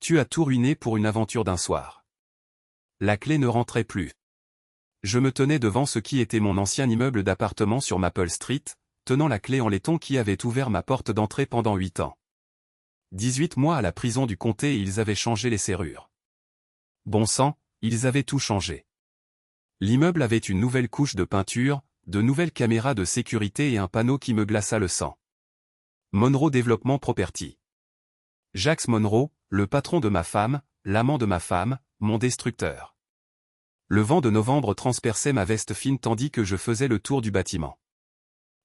Tu as tout ruiné pour une aventure d'un soir. La clé ne rentrait plus. Je me tenais devant ce qui était mon ancien immeuble d'appartement sur Maple Street, tenant la clé en laiton qui avait ouvert ma porte d'entrée pendant 8 ans. 18 mois à la prison du comté et ils avaient changé les serrures. Bon sang, ils avaient tout changé. L'immeuble avait une nouvelle couche de peinture, de nouvelles caméras de sécurité et un panneau qui me glaça le sang. Monroe Development Property. Jax Monroe, le patron de ma femme, l'amant de ma femme, mon destructeur. Le vent de novembre transperçait ma veste fine tandis que je faisais le tour du bâtiment.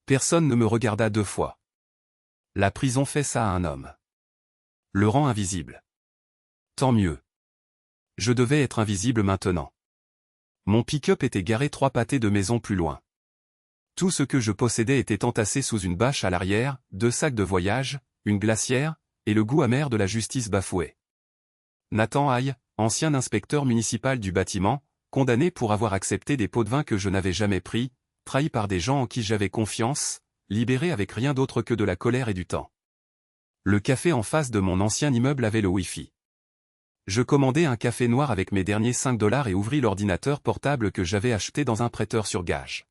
Personne ne me regarda 2 fois. La prison fait ça à un homme. Le rend invisible. Tant mieux. Je devais être invisible maintenant. Mon pick-up était garé 3 pâtés de maison plus loin. Tout ce que je possédais était entassé sous une bâche à l'arrière, 2 sacs de voyage, une glacière, et le goût amer de la justice bafouée. Nathan Haye, ancien inspecteur municipal du bâtiment, condamné pour avoir accepté des pots de vin que je n'avais jamais pris, trahi par des gens en qui j'avais confiance, libéré avec rien d'autre que de la colère et du temps. Le café en face de mon ancien immeuble avait le Wi-Fi. Je commandai un café noir avec mes derniers $5 et ouvris l'ordinateur portable que j'avais acheté dans un prêteur sur gage.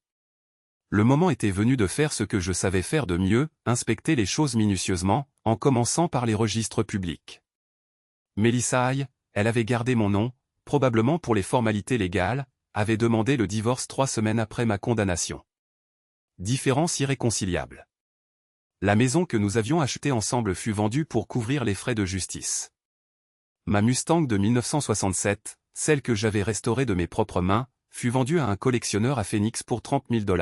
Le moment était venu de faire ce que je savais faire de mieux, inspecter les choses minutieusement, en commençant par les registres publics. Melissa Haye, elle avait gardé mon nom, probablement pour les formalités légales, avait demandé le divorce 3 semaines après ma condamnation. Différence irréconciliable. La maison que nous avions achetée ensemble fut vendue pour couvrir les frais de justice. Ma Mustang de 1967, celle que j'avais restaurée de mes propres mains, fut vendue à un collectionneur à Phoenix pour $30 000.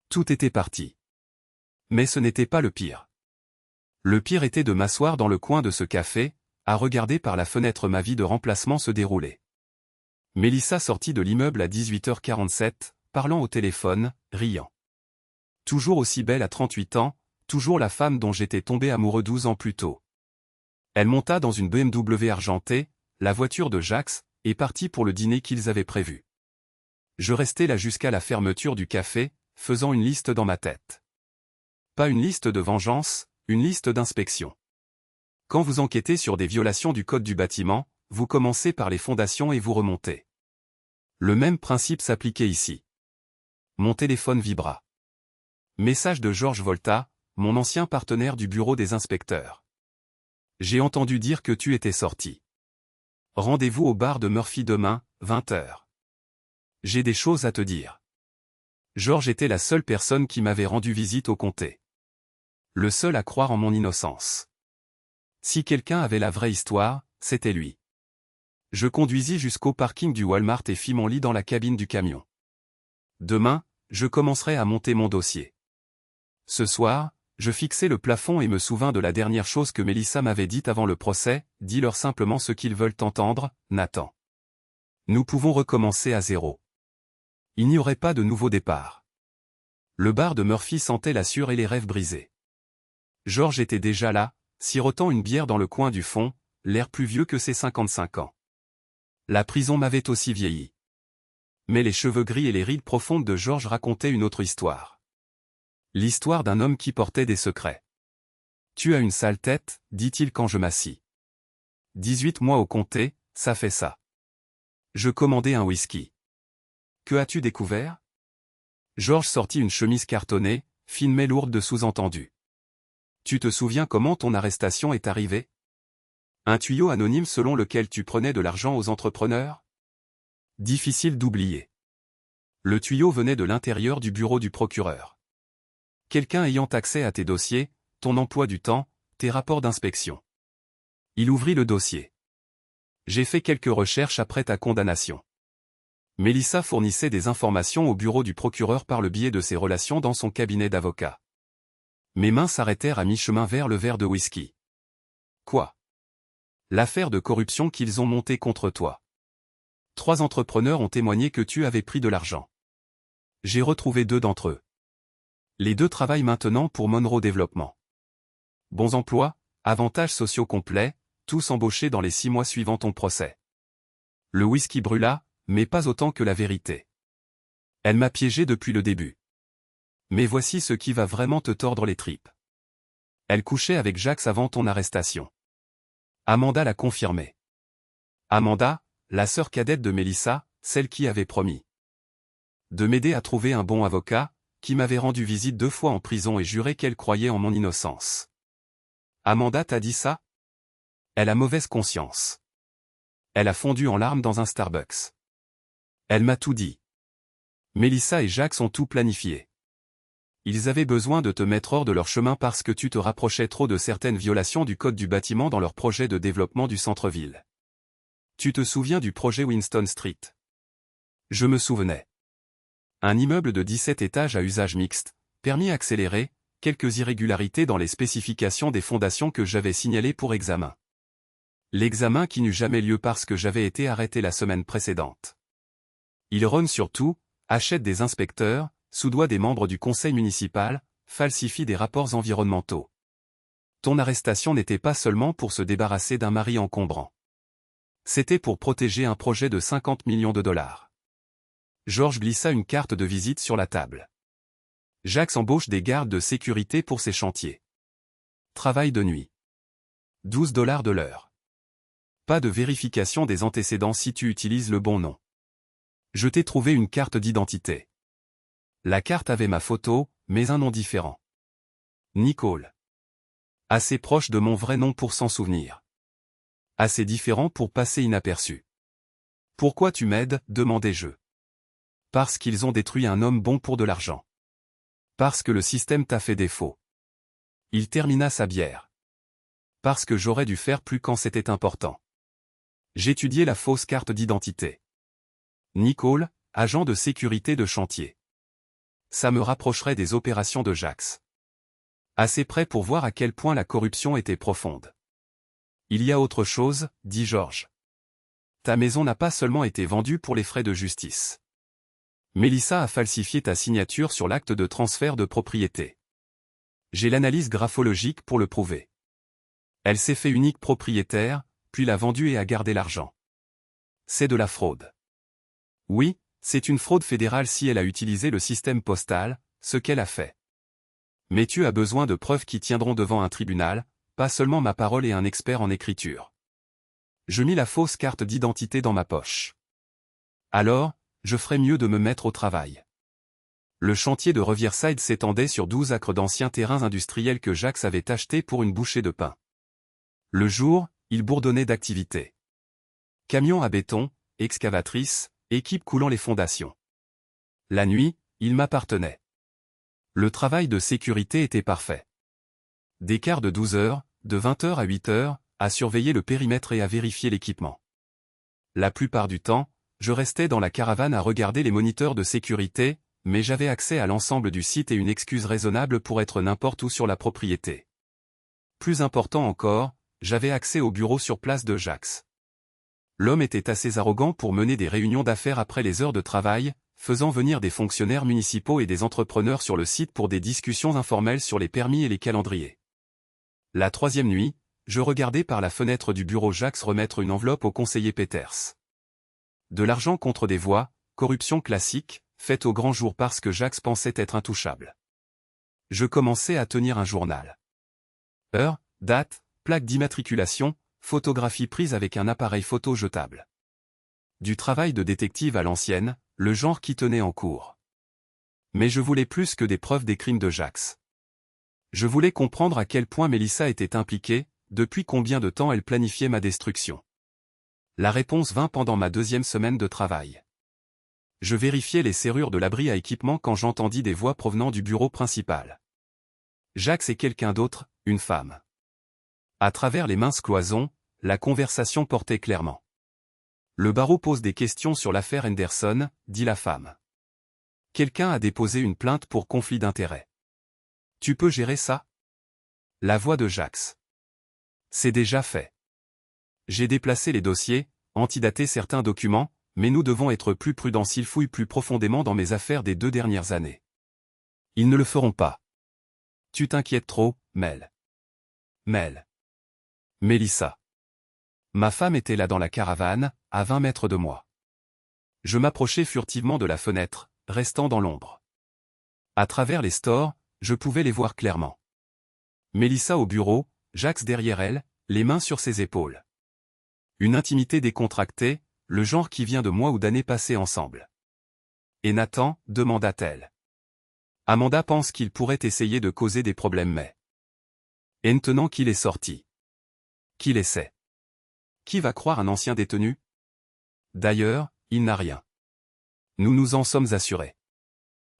Tout était parti. Mais ce n'était pas le pire. Le pire était de m'asseoir dans le coin de ce café, à regarder par la fenêtre ma vie de remplacement se dérouler. Melissa sortit de l'immeuble à 18h47, parlant au téléphone, riant. Toujours aussi belle à 38 ans, toujours la femme dont j'étais tombé amoureux 12 ans plus tôt. Elle monta dans une BMW argentée, la voiture de Jax, et partit pour le dîner qu'ils avaient prévu. Je restai là jusqu'à la fermeture du café, faisant une liste dans ma tête. Pas une liste de vengeance, une liste d'inspection. Quand vous enquêtez sur des violations du code du bâtiment, vous commencez par les fondations et vous remontez. Le même principe s'appliquait ici. Mon téléphone vibra. Message de George Volta, mon ancien partenaire du bureau des inspecteurs. J'ai entendu dire que tu étais sorti. Rendez-vous au bar de Murphy demain, 20h. J'ai des choses à te dire. George était la seule personne qui m'avait rendu visite au comté. Le seul à croire en mon innocence. Si quelqu'un avait la vraie histoire, c'était lui. Je conduisis jusqu'au parking du Walmart et fis mon lit dans la cabine du camion. Demain, je commencerai à monter mon dossier. Ce soir, je fixai le plafond et me souvins de la dernière chose que Melissa m'avait dite avant le procès, dis-leur simplement ce qu'ils veulent entendre, Nathan. Nous pouvons recommencer à zéro. Il n'y aurait pas de nouveau départ. Le bar de Murphy sentait la sueur et les rêves brisés. George était déjà là, sirotant une bière dans le coin du fond, l'air plus vieux que ses 55 ans. La prison m'avait aussi vieilli. Mais les cheveux gris et les rides profondes de George racontaient une autre histoire. L'histoire d'un homme qui portait des secrets. Tu as une sale tête, dit-il quand je m'assis. 18 mois au comté, ça fait ça. Je commandai un whisky. Que as-tu découvert? George sortit une chemise cartonnée, fine mais lourde de sous-entendus. Tu te souviens comment ton arrestation est arrivée? Un tuyau anonyme selon lequel tu prenais de l'argent aux entrepreneurs? Difficile d'oublier. Le tuyau venait de l'intérieur du bureau du procureur. Quelqu'un ayant accès à tes dossiers, ton emploi du temps, tes rapports d'inspection. Il ouvrit le dossier. J'ai fait quelques recherches après ta condamnation. Melissa fournissait des informations au bureau du procureur par le biais de ses relations dans son cabinet d'avocat. Mes mains s'arrêtèrent à mi-chemin vers le verre de whisky. Quoi? L'affaire de corruption qu'ils ont montée contre toi. 3 entrepreneurs ont témoigné que tu avais pris de l'argent. J'ai retrouvé 2 d'entre eux. Les 2 travaillent maintenant pour Monroe Development. Bons emplois, avantages sociaux complets, tous embauchés dans les 6 mois suivant ton procès. Le whisky brûla, mais pas autant que la vérité. Elle m'a piégé depuis le début. Mais voici ce qui va vraiment te tordre les tripes. Elle couchait avec Jax avant ton arrestation. Amanda l'a confirmé. Amanda, la sœur cadette de Melissa, celle qui avait promis de m'aider à trouver un bon avocat, qui m'avait rendu visite 2 fois en prison et juré qu'elle croyait en mon innocence. Amanda t'a dit ça? Elle a mauvaise conscience. Elle a fondu en larmes dans un Starbucks. Elle m'a tout dit. Melissa et Jax ont tout planifié. Ils avaient besoin de te mettre hors de leur chemin parce que tu te rapprochais trop de certaines violations du code du bâtiment dans leur projet de développement du centre-ville. Tu te souviens du projet Winston Street? Je me souvenais. Un immeuble de 17 étages à usage mixte, permis accéléré, quelques irrégularités dans les spécifications des fondations que j'avais signalées pour examen. L'examen qui n'eut jamais lieu parce que j'avais été arrêté la semaine précédente. Il rône surtout, achète des inspecteurs, soudoie des membres du conseil municipal, falsifie des rapports environnementaux. Ton arrestation n'était pas seulement pour se débarrasser d'un mari encombrant. C'était pour protéger un projet de 50 millions de dollars. George glissa une carte de visite sur la table. Jax embauche des gardes de sécurité pour ses chantiers. Travail de nuit. 12 $ de l'heure. Pas de vérification des antécédents si tu utilises le bon nom. Je t'ai trouvé une carte d'identité. La carte avait ma photo, mais un nom différent. Nicole. Assez proche de mon vrai nom pour s'en souvenir. Assez différent pour passer inaperçu. Pourquoi tu m'aides, demandai-je. Parce qu'ils ont détruit un homme bon pour de l'argent. Parce que le système t'a fait défaut. Il termina sa bière. Parce que j'aurais dû faire plus quand c'était important. J'étudiais la fausse carte d'identité. Nicole, agent de sécurité de chantier. Ça me rapprocherait des opérations de Jax. Assez près pour voir à quel point la corruption était profonde. Il y a autre chose, dit George. Ta maison n'a pas seulement été vendue pour les frais de justice. Melissa a falsifié ta signature sur l'acte de transfert de propriété. J'ai l'analyse graphologique pour le prouver. Elle s'est fait unique propriétaire, puis l'a vendue et a gardé l'argent. C'est de la fraude. Oui, c'est une fraude fédérale si elle a utilisé le système postal, ce qu'elle a fait. Mais tu as besoin de preuves qui tiendront devant un tribunal, pas seulement ma parole et un expert en écriture. Je mis la fausse carte d'identité dans ma poche. Alors, je ferais mieux de me mettre au travail. Le chantier de Riverside s'étendait sur 12 acres d'anciens terrains industriels que Jax avait achetés pour une bouchée de pain. Le jour, il bourdonnait d'activité. Camions à béton, excavatrices, équipe coulant les fondations. La nuit, il m'appartenait. Le travail de sécurité était parfait. Des quarts de 12 heures, de 20 heures à 8 heures, à surveiller le périmètre et à vérifier l'équipement. La plupart du temps, je restais dans la caravane à regarder les moniteurs de sécurité, mais j'avais accès à l'ensemble du site et une excuse raisonnable pour être n'importe où sur la propriété. Plus important encore, j'avais accès au bureau sur place de Jax. L'homme était assez arrogant pour mener des réunions d'affaires après les heures de travail, faisant venir des fonctionnaires municipaux et des entrepreneurs sur le site pour des discussions informelles sur les permis et les calendriers. La 3e nuit, je regardais par la fenêtre du bureau Jax remettre une enveloppe au conseiller Peters. De l'argent contre des voix, corruption classique, faite au grand jour parce que Jax pensait être intouchable. Je commençais à tenir un journal. Heure, date, plaque d'immatriculation, photographie prise avec un appareil photo jetable. Du travail de détective à l'ancienne, le genre qui tenait en cours. Mais je voulais plus que des preuves des crimes de Jax. Je voulais comprendre à quel point Melissa était impliquée, depuis combien de temps elle planifiait ma destruction. La réponse vint pendant ma 2e semaine de travail. Je vérifiais les serrures de l'abri à équipement quand j'entendis des voix provenant du bureau principal. Jax et quelqu'un d'autre, une femme. À travers les minces cloisons, la conversation portait clairement. Le barreau pose des questions sur l'affaire Henderson, dit la femme. Quelqu'un a déposé une plainte pour conflit d'intérêts. Tu peux gérer ça? La voix de Jax. C'est déjà fait. J'ai déplacé les dossiers, antidaté certains documents, mais nous devons être plus prudents s'ils fouillent plus profondément dans mes affaires des 2 dernières années. Ils ne le feront pas. Tu t'inquiètes trop, Mel. Mel. Melissa. Ma femme était là dans la caravane, à 20 mètres de moi. Je m'approchais furtivement de la fenêtre, restant dans l'ombre. À travers les stores, je pouvais les voir clairement. Melissa au bureau, Jax derrière elle, les mains sur ses épaules. Une intimité décontractée, le genre qui vient de mois ou d'années passées ensemble. Et Nathan, demanda-t-elle. Amanda pense qu'il pourrait essayer de causer des problèmes mais... Et maintenant qu'il est sorti. Qui l'essaie? Qui va croire un ancien détenu? D'ailleurs, il n'a rien. Nous nous en sommes assurés.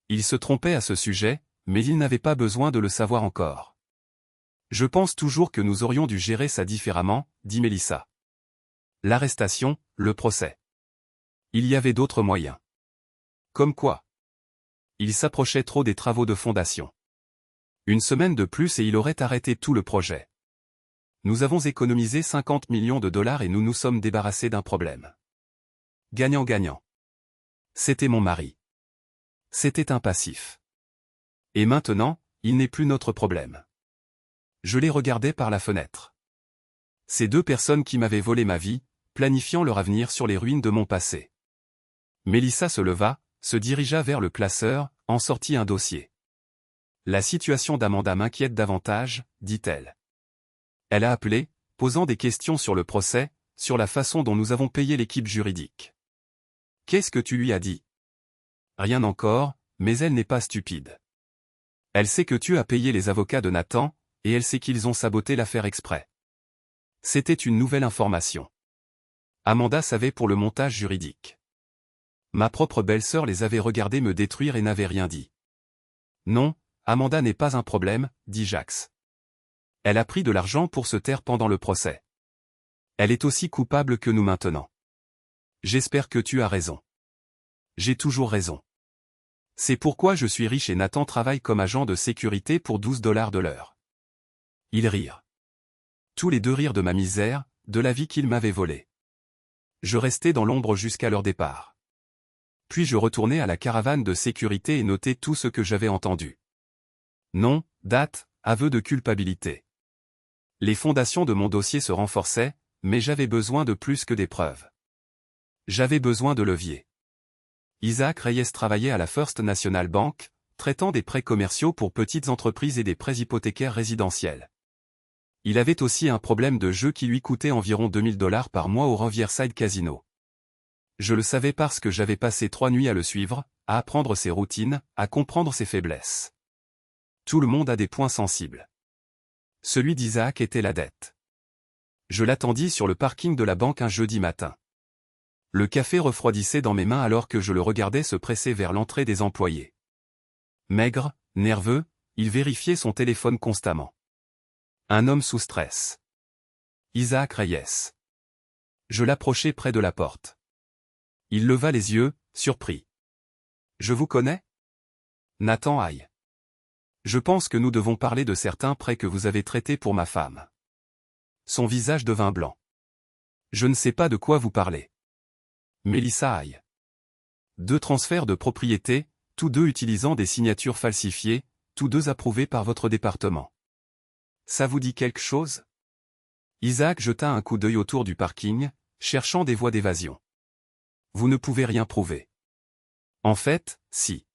Il se trompait à ce sujet, mais il n'avait pas besoin de le savoir encore. Je pense toujours que nous aurions dû gérer ça différemment, dit Mélissa. L'arrestation, le procès. Il y avait d'autres moyens. Comme quoi? Il s'approchait trop des travaux de fondation. Une semaine de plus et il aurait arrêté tout le projet. Nous avons économisé 50 millions de dollars et nous nous sommes débarrassés d'un problème. Gagnant-gagnant. C'était mon mari. C'était un passif. Et maintenant, il n'est plus notre problème. Je les regardais par la fenêtre. Ces deux personnes qui m'avaient volé ma vie, planifiant leur avenir sur les ruines de mon passé. Mélissa se leva, se dirigea vers le classeur, en sortit un dossier. La situation d'Amanda m'inquiète davantage, dit-elle. Elle a appelé, posant des questions sur le procès, sur la façon dont nous avons payé l'équipe juridique. Qu'est-ce que tu lui as dit? Rien encore, mais elle n'est pas stupide. Elle sait que tu as payé les avocats de Nathan, et elle sait qu'ils ont saboté l'affaire exprès. C'était une nouvelle information. Amanda savait pour le montage juridique. Ma propre belle-sœur les avait regardés me détruire et n'avait rien dit. Non, Amanda n'est pas un problème, dit Jax. Elle a pris de l'argent pour se taire pendant le procès. Elle est aussi coupable que nous maintenant. J'espère que tu as raison. J'ai toujours raison. C'est pourquoi je suis riche et Nathan travaille comme agent de sécurité pour 12 $ de l'heure. Ils rirent. Tous les deux rirent de ma misère, de la vie qu'ils m'avaient volée. Je restai dans l'ombre jusqu'à leur départ. Puis je retournai à la caravane de sécurité et notai tout ce que j'avais entendu. Nom, date, aveu de culpabilité. Les fondations de mon dossier se renforçaient, mais j'avais besoin de plus que des preuves. J'avais besoin de leviers. Isaac Reyes travaillait à la First National Bank, traitant des prêts commerciaux pour petites entreprises et des prêts hypothécaires résidentiels. Il avait aussi un problème de jeu qui lui coûtait environ 2000 $ par mois au Riverside Casino. Je le savais parce que j'avais passé 3 nuits à le suivre, à apprendre ses routines, à comprendre ses faiblesses. Tout le monde a des points sensibles. Celui d'Isaac était la dette. Je l'attendis sur le parking de la banque un jeudi matin. Le café refroidissait dans mes mains alors que je le regardais se presser vers l'entrée des employés. Maigre, nerveux, il vérifiait son téléphone constamment. Un homme sous stress. Isaac Reyes. Je l'approchai près de la porte. Il leva les yeux, surpris. Je vous connais? Nathan Haye. Je pense que nous devons parler de certains prêts que vous avez traités pour ma femme. Son visage devint blanc. Je ne sais pas de quoi vous parlez. Mélissa Haye. 2 transferts de propriété, tous deux utilisant des signatures falsifiées, tous deux approuvés par votre département. Ça vous dit quelque chose? Isaac jeta un coup d'œil autour du parking, cherchant des voies d'évasion. Vous ne pouvez rien prouver. En fait, si.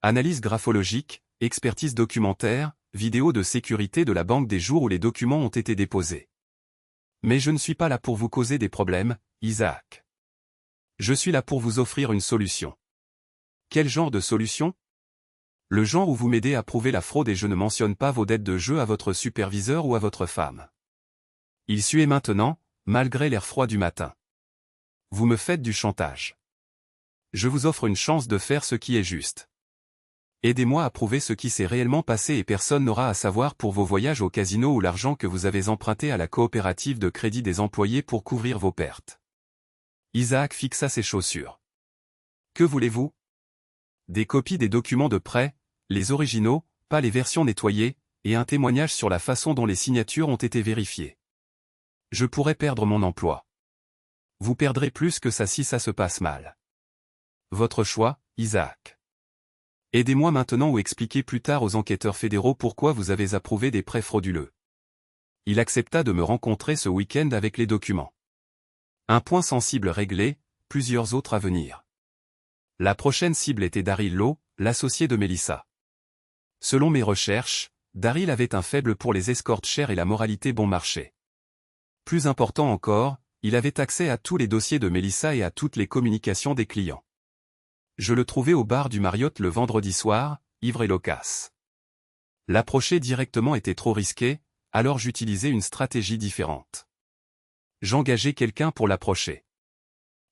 Analyse graphologique, expertise documentaire, vidéo de sécurité de la banque des jours où les documents ont été déposés. Mais je ne suis pas là pour vous causer des problèmes, Isaac. Je suis là pour vous offrir une solution. Quel genre de solution? Le genre où vous m'aidez à prouver la fraude et je ne mentionne pas vos dettes de jeu à votre superviseur ou à votre femme. Il suait maintenant, malgré l'air froid du matin. Vous me faites du chantage. Je vous offre une chance de faire ce qui est juste. Aidez-moi à prouver ce qui s'est réellement passé et personne n'aura à savoir pour vos voyages au casino ou l'argent que vous avez emprunté à la coopérative de crédit des employés pour couvrir vos pertes. Isaac fixa ses chaussures. Que voulez-vous? Des copies des documents de prêt, les originaux, pas les versions nettoyées, et un témoignage sur la façon dont les signatures ont été vérifiées. Je pourrais perdre mon emploi. Vous perdrez plus que ça si ça se passe mal. Votre choix, Isaac. Aidez-moi maintenant ou expliquez plus tard aux enquêteurs fédéraux pourquoi vous avez approuvé des prêts frauduleux. Il accepta de me rencontrer ce week-end avec les documents. Un point sensible réglé, plusieurs autres à venir. La prochaine cible était Daryl Lowe, l'associé de Mélissa. Selon mes recherches, Daryl avait un faible pour les escorts chers et la moralité bon marché. Plus important encore, il avait accès à tous les dossiers de Mélissa et à toutes les communications des clients. Je le trouvais au bar du Marriott le vendredi soir, ivre et loquace. L'approcher directement était trop risqué, alors j'utilisais une stratégie différente. J'engageais quelqu'un pour l'approcher.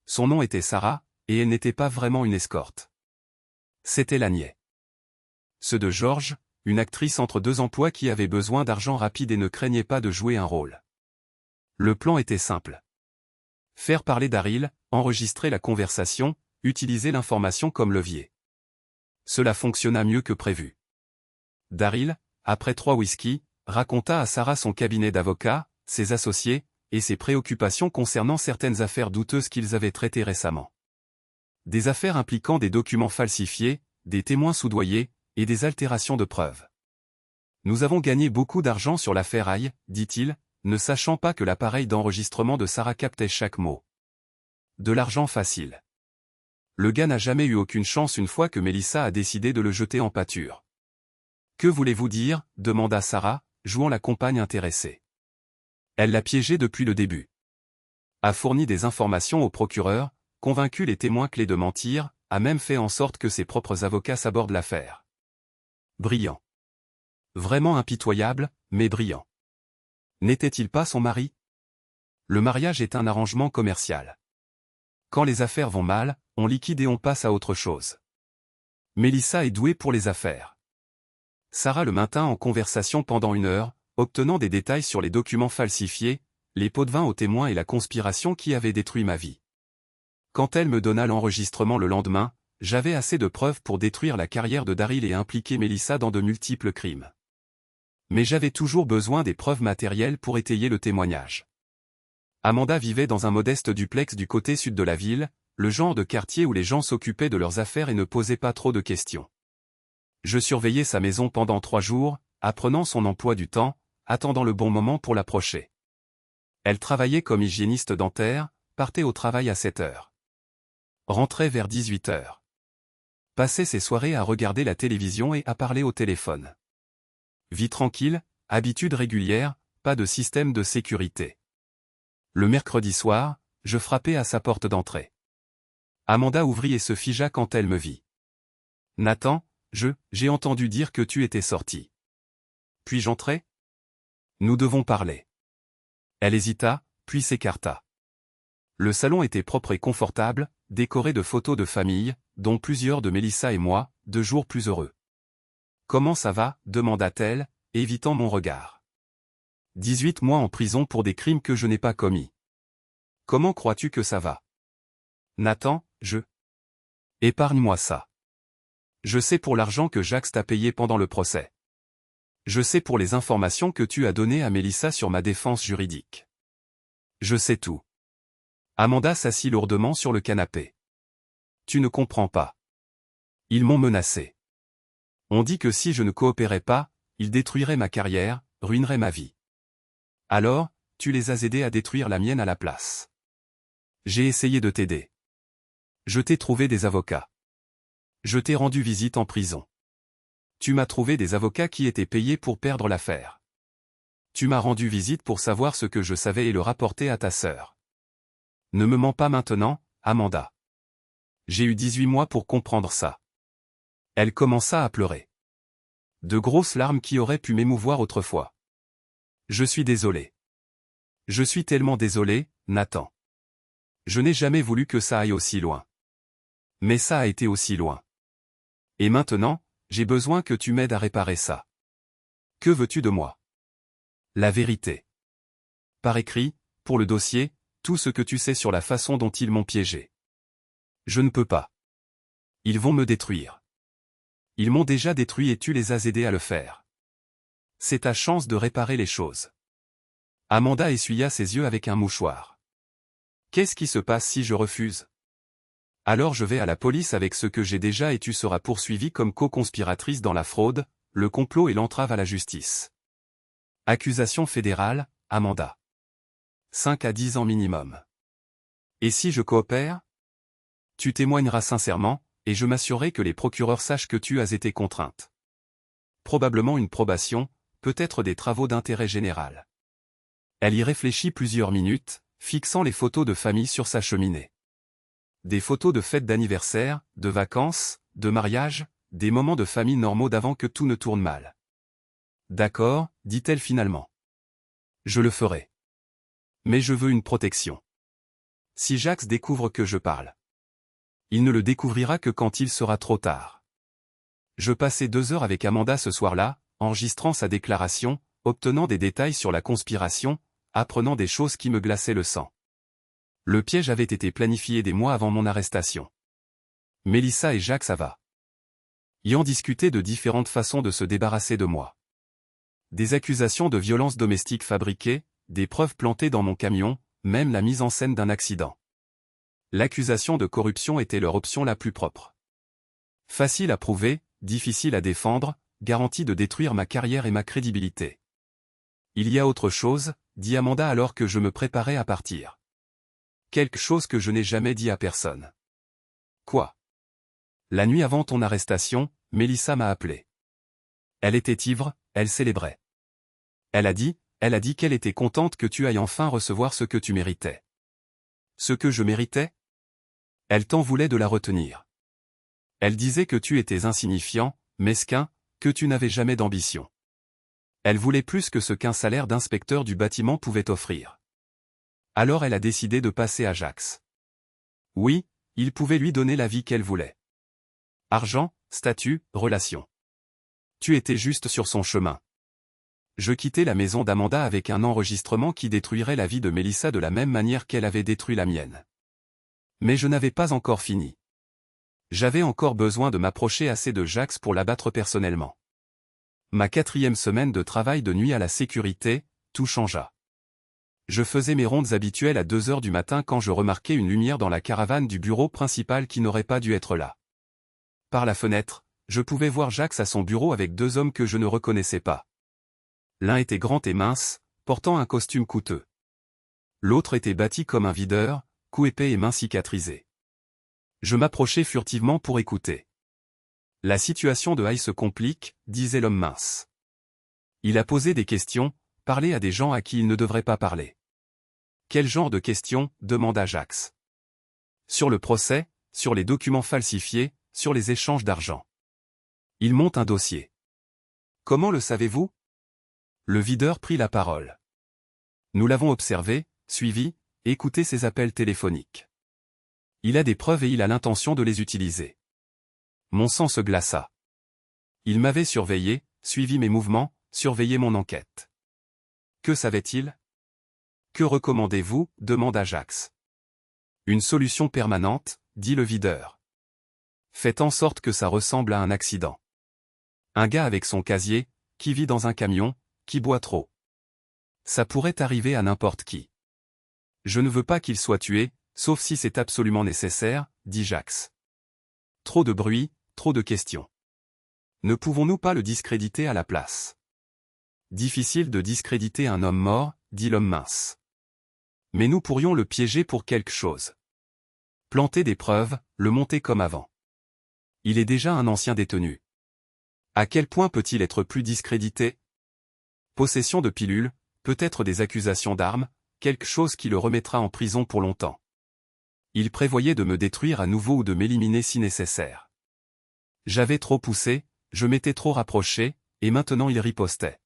Son nom était Sarah, et elle n'était pas vraiment une escorte. C'était la niais. Ceux de George, une actrice entre deux emplois qui avait besoin d'argent rapide et ne craignait pas de jouer un rôle. Le plan était simple. Faire parler Daryl, enregistrer la conversation, utiliser l'information comme levier. Cela fonctionna mieux que prévu. Daryl, après 3 whisky, raconta à Sarah son cabinet d'avocats, ses associés, et ses préoccupations concernant certaines affaires douteuses qu'ils avaient traitées récemment. Des affaires impliquant des documents falsifiés, des témoins soudoyés, et des altérations de preuves. Nous avons gagné beaucoup d'argent sur l'affaire Aïe, dit-il, ne sachant pas que l'appareil d'enregistrement de Sarah captait chaque mot. De l'argent facile. Le gars n'a jamais eu aucune chance une fois que Mélissa a décidé de le jeter en pâture. Que voulez-vous dire, demanda Sarah, jouant la compagne intéressée. Elle l'a piégé depuis le début. A fourni des informations au procureur, convaincu les témoins clés de mentir, a même fait en sorte que ses propres avocats s'abordent l'affaire. Brillant. Vraiment impitoyable, mais brillant. N'était-il pas son mari? Le mariage est un arrangement commercial. Quand les affaires vont mal, on liquide et on passe à autre chose. Mélissa est douée pour les affaires. Sarah le maintint en conversation pendant 1 heure, obtenant des détails sur les documents falsifiés, les pots de vin aux témoins et la conspiration qui avait détruit ma vie. Quand elle me donna l'enregistrement le lendemain, j'avais assez de preuves pour détruire la carrière de Daryl et impliquer Mélissa dans de multiples crimes. Mais j'avais toujours besoin des preuves matérielles pour étayer le témoignage. Amanda vivait dans un modeste duplex du côté sud de la ville, le genre de quartier où les gens s'occupaient de leurs affaires et ne posaient pas trop de questions. Je surveillais sa maison pendant 3 jours, apprenant son emploi du temps, attendant le bon moment pour l'approcher. Elle travaillait comme hygiéniste dentaire, partait au travail à 7 heures. Rentrait vers 18 heures. Passait ses soirées à regarder la télévision et à parler au téléphone. Vie tranquille, habitude régulière, pas de système de sécurité. Le mercredi soir, je frappai à sa porte d'entrée. Amanda ouvrit et se figea quand elle me vit. « Nathan, j'ai entendu dire que tu étais sorti. Puis-je entrer ? Nous devons parler. » Elle hésita, puis s'écarta. Le salon était propre et confortable, décoré de photos de famille, dont plusieurs de Mélissa et moi, 2 jours plus heureux. « Comment ça va ? demanda-t-elle, évitant mon regard. 18 mois en prison pour des crimes que je n'ai pas commis. Comment crois-tu que ça va ? Nathan, épargne-moi ça. Je sais pour l'argent que Jacques t'a payé pendant le procès. Je sais pour les informations que tu as données à Mélissa sur ma défense juridique. Je sais tout. Amanda s'assit lourdement sur le canapé. Tu ne comprends pas. Ils m'ont menacé. On dit que si je ne coopérais pas, ils détruiraient ma carrière, ruineraient ma vie. Alors, tu les as aidés à détruire la mienne à la place. J'ai essayé de t'aider. Je t'ai trouvé des avocats. Je t'ai rendu visite en prison. Tu m'as trouvé des avocats qui étaient payés pour perdre l'affaire. Tu m'as rendu visite pour savoir ce que je savais et le rapporter à ta sœur. Ne me mens pas maintenant, Amanda. J'ai eu 18 mois pour comprendre ça. Elle commença à pleurer. De grosses larmes qui auraient pu m'émouvoir autrefois. Je suis désolé. Je suis tellement désolé, Nathan. Je n'ai jamais voulu que ça aille aussi loin. Mais ça a été aussi loin. Et maintenant, j'ai besoin que tu m'aides à réparer ça. Que veux-tu de moi? La vérité. Par écrit, pour le dossier, tout ce que tu sais sur la façon dont ils m'ont piégé. Je ne peux pas. Ils vont me détruire. Ils m'ont déjà détruit et tu les as aidés à le faire. C'est ta chance de réparer les choses. Amanda essuya ses yeux avec un mouchoir. Qu'est-ce qui se passe si je refuse? Alors je vais à la police avec ce que j'ai déjà et tu seras poursuivie comme co-conspiratrice dans la fraude, le complot et l'entrave à la justice. Accusation fédérale, Amanda. 5 à 10 ans minimum. Et si je coopère? Tu témoigneras sincèrement, et je m'assurerai que les procureurs sachent que tu as été contrainte. Probablement une probation, peut-être des travaux d'intérêt général. Elle y réfléchit plusieurs minutes, fixant les photos de famille sur sa cheminée. Des photos de fêtes d'anniversaire, de vacances, de mariage, des moments de famille normaux d'avant que tout ne tourne mal. D'accord, dit-elle finalement. Je le ferai. Mais je veux une protection. Si Jax découvre que je parle, il ne le découvrira que quand il sera trop tard. Je passai 2 heures avec Amanda ce soir-là, enregistrant sa déclaration, obtenant des détails sur la conspiration, apprenant des choses qui me glaçaient le sang. Le piège avait été planifié des mois avant mon arrestation. Melissa et Jax ayant discuté de différentes façons de se débarrasser de moi. Des accusations de violence domestique fabriquées, des preuves plantées dans mon camion, même la mise en scène d'un accident. L'accusation de corruption était leur option la plus propre. Facile à prouver, difficile à défendre, garantie de détruire ma carrière et ma crédibilité. Il y a autre chose, dit Amanda alors que je me préparais à partir. Quelque chose que je n'ai jamais dit à personne. Quoi? La nuit avant ton arrestation, Melissa m'a appelé. Elle était ivre, elle célébrait. Elle a dit qu'elle était contente que tu ailles enfin recevoir ce que tu méritais. Ce que je méritais? Elle t'en voulait de la retenir. Elle disait que tu étais insignifiant, mesquin, que tu n'avais jamais d'ambition. Elle voulait plus que ce qu'un salaire d'inspecteur du bâtiment pouvait offrir. Alors elle a décidé de passer à Jax. Oui, il pouvait lui donner la vie qu'elle voulait. Argent, statut, relations. Tu étais juste sur son chemin. Je quittais la maison d'Amanda avec un enregistrement qui détruirait la vie de Melissa de la même manière qu'elle avait détruit la mienne. Mais je n'avais pas encore fini. J'avais encore besoin de m'approcher assez de Jax pour l'abattre personnellement. Ma 4e semaine de travail de nuit à la sécurité, tout changea. Je faisais mes rondes habituelles à 2 heures du matin quand je remarquai une lumière dans la caravane du bureau principal qui n'aurait pas dû être là. Par la fenêtre, je pouvais voir Jax à son bureau avec 2 hommes que je ne reconnaissais pas. L'un était grand et mince, portant un costume coûteux. L'autre était bâti comme un videur, cou épais et mains cicatrisées. Je m'approchai furtivement pour écouter. La situation de Haï se complique, disait l'homme mince. Il a posé des questions, parlé à des gens à qui il ne devrait pas parler. Quel genre de questions, demanda Jax. Sur le procès, sur les documents falsifiés, sur les échanges d'argent. Il monte un dossier. Comment le savez-vous? Le videur prit la parole. Nous l'avons observé, suivi, écouté ses appels téléphoniques. Il a des preuves et il a l'intention de les utiliser. Mon sang se glaça. Il m'avait surveillé, suivi mes mouvements, surveillé mon enquête. Que savait-il? Que recommandez-vous? Demanda Jax. Une solution permanente, dit le videur. Faites en sorte que ça ressemble à un accident. Un gars avec son casier, qui vit dans un camion, qui boit trop. Ça pourrait arriver à n'importe qui. Je ne veux pas qu'il soit tué, sauf si c'est absolument nécessaire, dit Jax. Trop de bruit, trop de questions. Ne pouvons-nous pas le discréditer à la place? Difficile de discréditer un homme mort, dit l'homme mince. Mais nous pourrions le piéger pour quelque chose. Planter des preuves, le monter comme avant. Il est déjà un ancien détenu. À quel point peut-il être plus discrédité? Possession de pilules, peut-être des accusations d'armes, quelque chose qui le remettra en prison pour longtemps. Il prévoyait de me détruire à nouveau ou de m'éliminer si nécessaire. J'avais trop poussé, je m'étais trop rapproché, et maintenant il ripostait.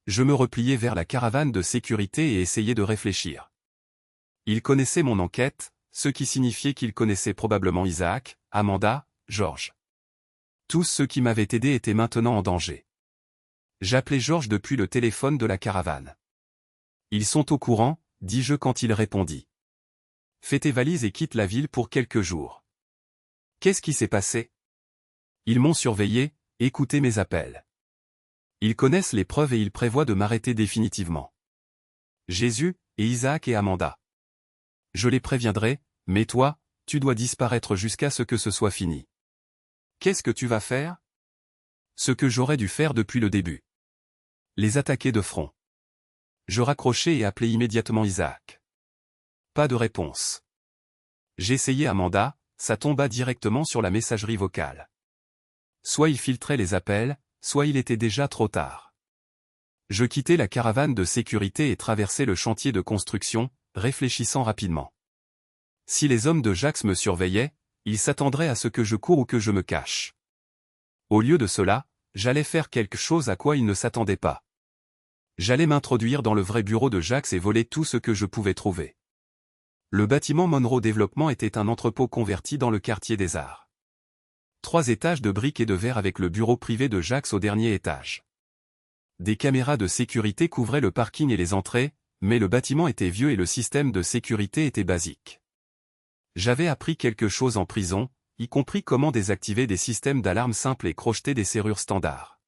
Je me repliai vers la caravane de sécurité et essayai de réfléchir. Il connaissait mon enquête, ce qui signifiait qu'il connaissait probablement Isaac, Amanda, George. Tous ceux qui m'avaient aidé étaient maintenant en danger. J'appelai George depuis le téléphone de la caravane. Ils sont au courant, dis-je quand il répondit. Fais tes valises et quitte la ville pour quelques jours. Qu'est-ce qui s'est passé? Ils m'ont surveillé, écouté mes appels. Ils connaissent les preuves et ils prévoient de m'arrêter définitivement. Jésus, et Isaac et Amanda. Je les préviendrai, mais toi, tu dois disparaître jusqu'à ce que ce soit fini. Qu'est-ce que tu vas faire? Ce que j'aurais dû faire depuis le début. Les attaquer de front. Je raccrochai et appelai immédiatement Isaac. Pas de réponse. J'essayai Amanda, ça tomba directement sur la messagerie vocale. Soit il filtrait les appels, soit il était déjà trop tard. Je quittai la caravane de sécurité et traversai le chantier de construction, réfléchissant rapidement. Si les hommes de Jax me surveillaient, ils s'attendraient à ce que je coure ou que je me cache. Au lieu de cela, j'allais faire quelque chose à quoi ils ne s'attendaient pas. J'allais m'introduire dans le vrai bureau de Jax et voler tout ce que je pouvais trouver. Le bâtiment Monroe Développement était un entrepôt converti dans le quartier des Arts. 3 étages de briques et de verre avec le bureau privé de Jax au dernier étage. Des caméras de sécurité couvraient le parking et les entrées, mais le bâtiment était vieux et le système de sécurité était basique. J'avais appris quelque chose en prison, y compris comment désactiver des systèmes d'alarme simples et crocheter des serrures standards.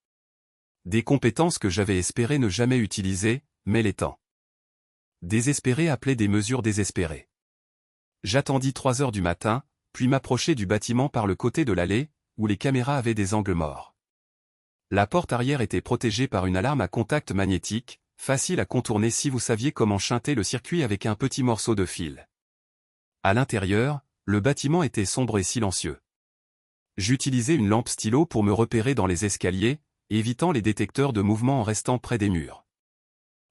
Des compétences que j'avais espéré ne jamais utiliser, mais les temps désespérés appelaient des mesures désespérées. J'attendis 3 heures du matin, puis m'approchai du bâtiment par le côté de l'allée, où les caméras avaient des angles morts. La porte arrière était protégée par une alarme à contact magnétique, facile à contourner si vous saviez comment chanter le circuit avec un petit morceau de fil. À l'intérieur, le bâtiment était sombre et silencieux. J'utilisais une lampe stylo pour me repérer dans les escaliers, évitant les détecteurs de mouvement en restant près des murs.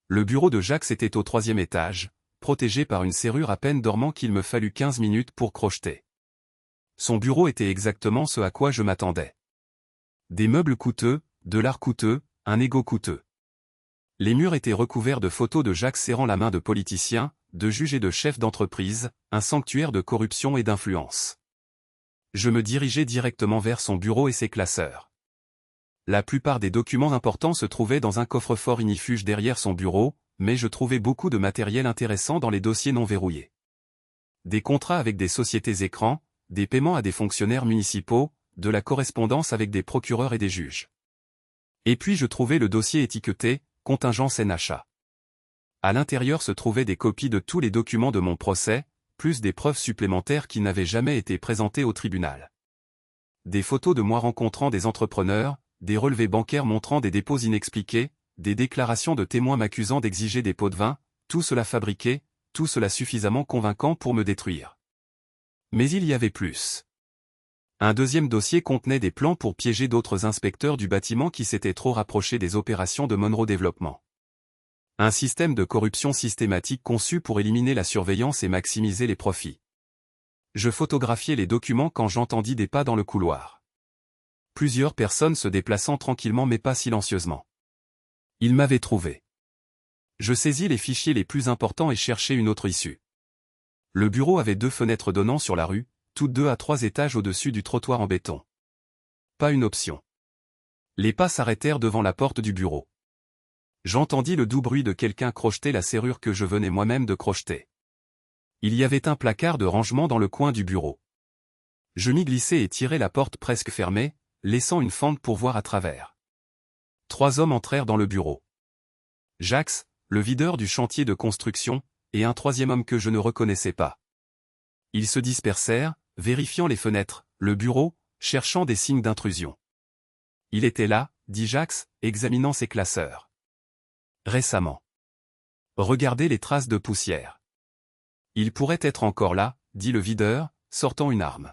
Le bureau de Jax était au 3e étage, protégé par une serrure à peine dormant qu'il me fallut 15 minutes pour crocheter. Son bureau était exactement ce à quoi je m'attendais. Des meubles coûteux, de l'art coûteux, un ego coûteux. Les murs étaient recouverts de photos de Jax serrant la main de politiciens, de juges et de chefs d'entreprise, un sanctuaire de corruption et d'influence. Je me dirigeais directement vers son bureau et ses classeurs. La plupart des documents importants se trouvaient dans un coffre-fort ignifuge derrière son bureau, mais je trouvais beaucoup de matériel intéressant dans les dossiers non verrouillés. Des contrats avec des sociétés écrans, des paiements à des fonctionnaires municipaux, de la correspondance avec des procureurs et des juges. Et puis je trouvais le dossier étiqueté « Contingence NHA ». À l'intérieur se trouvaient des copies de tous les documents de mon procès, plus des preuves supplémentaires qui n'avaient jamais été présentées au tribunal. Des photos de moi rencontrant des entrepreneurs, des relevés bancaires montrant des dépôts inexpliqués, des déclarations de témoins m'accusant d'exiger des pots de vin, tout cela fabriqué, tout cela suffisamment convaincant pour me détruire. Mais il y avait plus. Un deuxième dossier contenait des plans pour piéger d'autres inspecteurs du bâtiment qui s'étaient trop rapprochés des opérations de Monroe Développement. Un système de corruption systématique conçu pour éliminer la surveillance et maximiser les profits. Je photographiais les documents quand j'entendis des pas dans le couloir. Plusieurs personnes se déplaçant tranquillement mais pas silencieusement. Ils m'avaient trouvé. Je saisis les fichiers les plus importants et cherchai une autre issue. Le bureau avait 2 fenêtres donnant sur la rue, toutes 2 à 3 étages au-dessus du trottoir en béton. Pas une option. Les pas s'arrêtèrent devant la porte du bureau. J'entendis le doux bruit de quelqu'un crocheter la serrure que je venais moi-même de crocheter. Il y avait un placard de rangement dans le coin du bureau. Je m'y glissai et tirai la porte presque fermée, laissant une fente pour voir à travers. 3 hommes entrèrent dans le bureau. Jax, le videur du chantier de construction, et un 3e homme que je ne reconnaissais pas. Ils se dispersèrent, vérifiant les fenêtres, le bureau, cherchant des signes d'intrusion. Il était là, dit Jax, examinant ses classeurs. Récemment. Regardez les traces de poussière. Il pourrait être encore là, dit le videur, sortant une arme.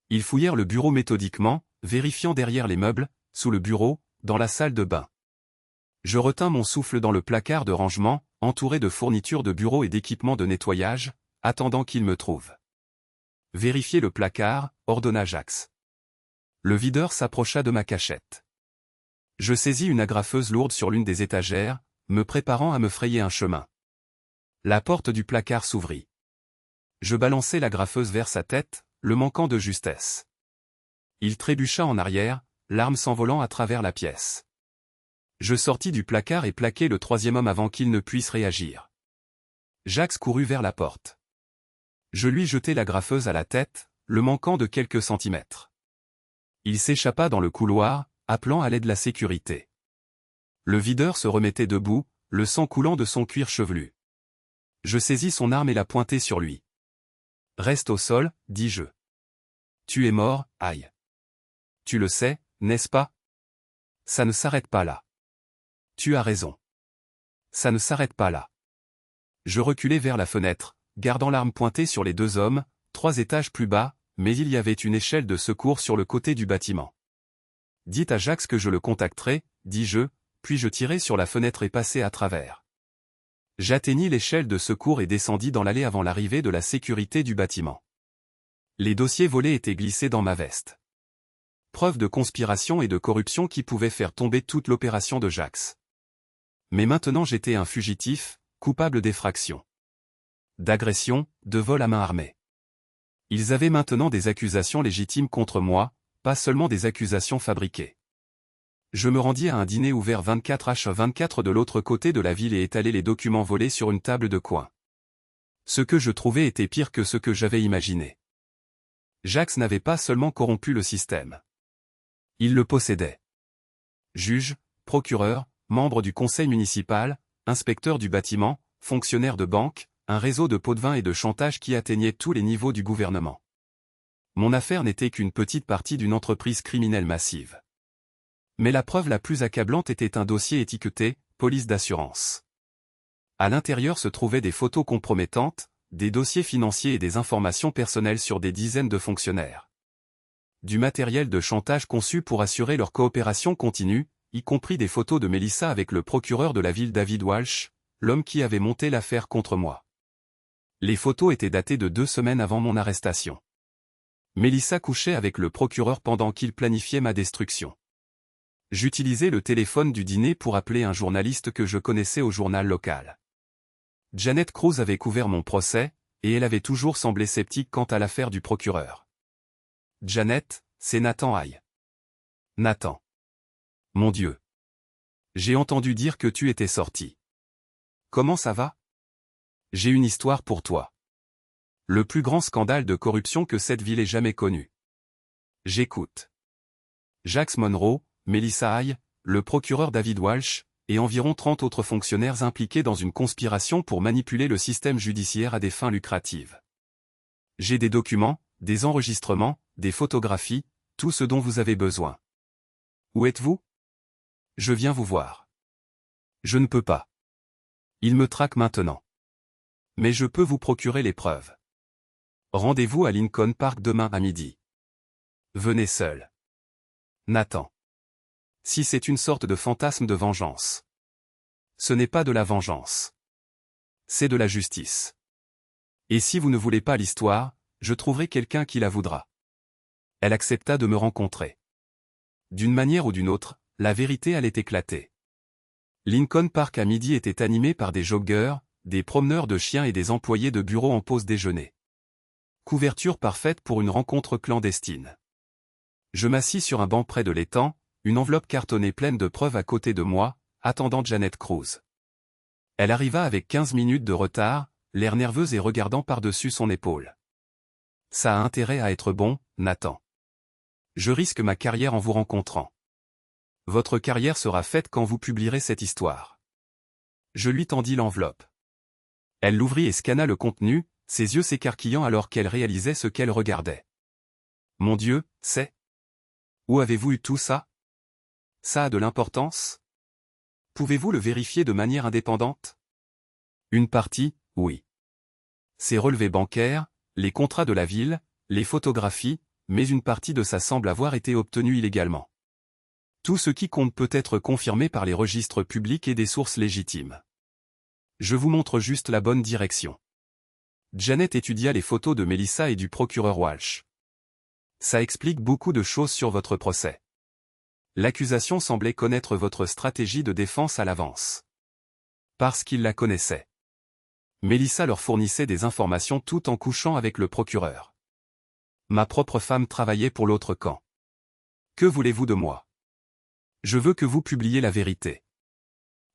Ils fouillèrent le bureau méthodiquement, vérifiant derrière les meubles, sous le bureau, dans la salle de bain. Je retins mon souffle dans le placard de rangement, entouré de fournitures de bureau et d'équipements de nettoyage, attendant qu'ils me trouvent. Vérifiez le placard, ordonna Jax. Le videur s'approcha de ma cachette. Je saisis une agrafeuse lourde sur l'une des étagères, me préparant à me frayer un chemin. La porte du placard s'ouvrit. Je balançai l'agrafeuse vers sa tête, le manquant de justesse. Il trébucha en arrière, l'arme s'envolant à travers la pièce. Je sortis du placard et plaquai le 3e homme avant qu'il ne puisse réagir. Jax courut vers la porte. Je lui jetai l'agrafeuse à la tête, le manquant de quelques centimètres. Il s'échappa dans le couloir, appelant à l'aide la sécurité. Le videur se remettait debout, le sang coulant de son cuir chevelu. Je saisis son arme et la pointai sur lui. « Reste au sol, dis-je. Tu es mort, aïe. Tu le sais, n'est-ce pas? Ça ne s'arrête pas là. Tu as raison. Ça ne s'arrête pas là. » Je reculai vers la fenêtre, gardant l'arme pointée sur les 2 hommes, 3 étages plus bas, mais il y avait une échelle de secours sur le côté du bâtiment. « Dites à Jax que je le contacterai, dis-je, puis je tirai sur la fenêtre et passai à travers. J'atteignis l'échelle de secours et descendis dans l'allée avant l'arrivée de la sécurité du bâtiment. Les dossiers volés étaient glissés dans ma veste. Preuve de conspiration et de corruption qui pouvaient faire tomber toute l'opération de Jax. Mais maintenant j'étais un fugitif, coupable d'effraction, d'agression, de vol à main armée. Ils avaient maintenant des accusations légitimes contre moi, pas seulement des accusations fabriquées. Je me rendis à un dîner ouvert 24h24 de l'autre côté de la ville et étalai les documents volés sur une table de coin. Ce que je trouvais était pire que ce que j'avais imaginé. Jax n'avait pas seulement corrompu le système. Il le possédait. Juge, procureur, membre du conseil municipal, inspecteur du bâtiment, fonctionnaire de banque, un réseau de pots-de-vin et de chantage qui atteignait tous les niveaux du gouvernement. Mon affaire n'était qu'une petite partie d'une entreprise criminelle massive. Mais la preuve la plus accablante était un dossier étiqueté « police d'assurance ». À l'intérieur se trouvaient des photos compromettantes, des dossiers financiers et des informations personnelles sur des dizaines de fonctionnaires. Du matériel de chantage conçu pour assurer leur coopération continue, y compris des photos de Melissa avec le procureur de la ville David Walsh, l'homme qui avait monté l'affaire contre moi. Les photos étaient datées de 2 semaines avant mon arrestation. Melissa couchait avec le procureur pendant qu'il planifiait ma destruction. J'utilisais le téléphone du dîner pour appeler un journaliste que je connaissais au journal local. Janet Cruz avait couvert mon procès, et elle avait toujours semblé sceptique quant à l'affaire du procureur. Janet, c'est Nathan Hay. Nathan. Mon Dieu. J'ai entendu dire que tu étais sorti. Comment ça va? J'ai une histoire pour toi. Le plus grand scandale de corruption que cette ville ait jamais connu. J'écoute. Jax Monroe, Melissa Hay, le procureur David Walsh, et environ 30 autres fonctionnaires impliqués dans une conspiration pour manipuler le système judiciaire à des fins lucratives. J'ai des documents, des enregistrements, des photographies, tout ce dont vous avez besoin. Où êtes-vous? Je viens vous voir. Je ne peux pas. Il me traque maintenant. Mais je peux vous procurer les preuves. Rendez-vous à Lincoln Park demain à midi. Venez seul. Nathan. Si c'est une sorte de fantasme de vengeance. Ce n'est pas de la vengeance. C'est de la justice. Et si vous ne voulez pas l'histoire, je trouverai quelqu'un qui la voudra. Elle accepta de me rencontrer. D'une manière ou d'une autre, la vérité allait éclater. Lincoln Park à midi était animé par des joggeurs, des promeneurs de chiens et des employés de bureau en pause déjeuner. Couverture parfaite pour une rencontre clandestine. Je m'assis sur un banc près de l'étang, une enveloppe cartonnée pleine de preuves à côté de moi, attendant Janet Cruz. Elle arriva avec 15 minutes de retard, l'air nerveux et regardant par-dessus son épaule. Ça a intérêt à être bon, Nathan. Je risque ma carrière en vous rencontrant. Votre carrière sera faite quand vous publierez cette histoire. Je lui tendis l'enveloppe. Elle l'ouvrit et scanna le contenu, ses yeux s'écarquillant alors qu'elle réalisait ce qu'elle regardait. Mon Dieu, c'est... Où avez-vous eu tout ça? Ça a de l'importance? Pouvez-vous le vérifier de manière indépendante? Une partie, oui. Ses relevés bancaires, les contrats de la ville, les photographies, mais une partie de ça semble avoir été obtenue illégalement. Tout ce qui compte peut être confirmé par les registres publics et des sources légitimes. Je vous montre juste la bonne direction. Janet étudia les photos de Melissa et du procureur Walsh. Ça explique beaucoup de choses sur votre procès. L'accusation semblait connaître votre stratégie de défense à l'avance. Parce qu'il la connaissait. Melissa leur fournissait des informations tout en couchant avec le procureur. Ma propre femme travaillait pour l'autre camp. Que voulez-vous de moi? Je veux que vous publiiez la vérité.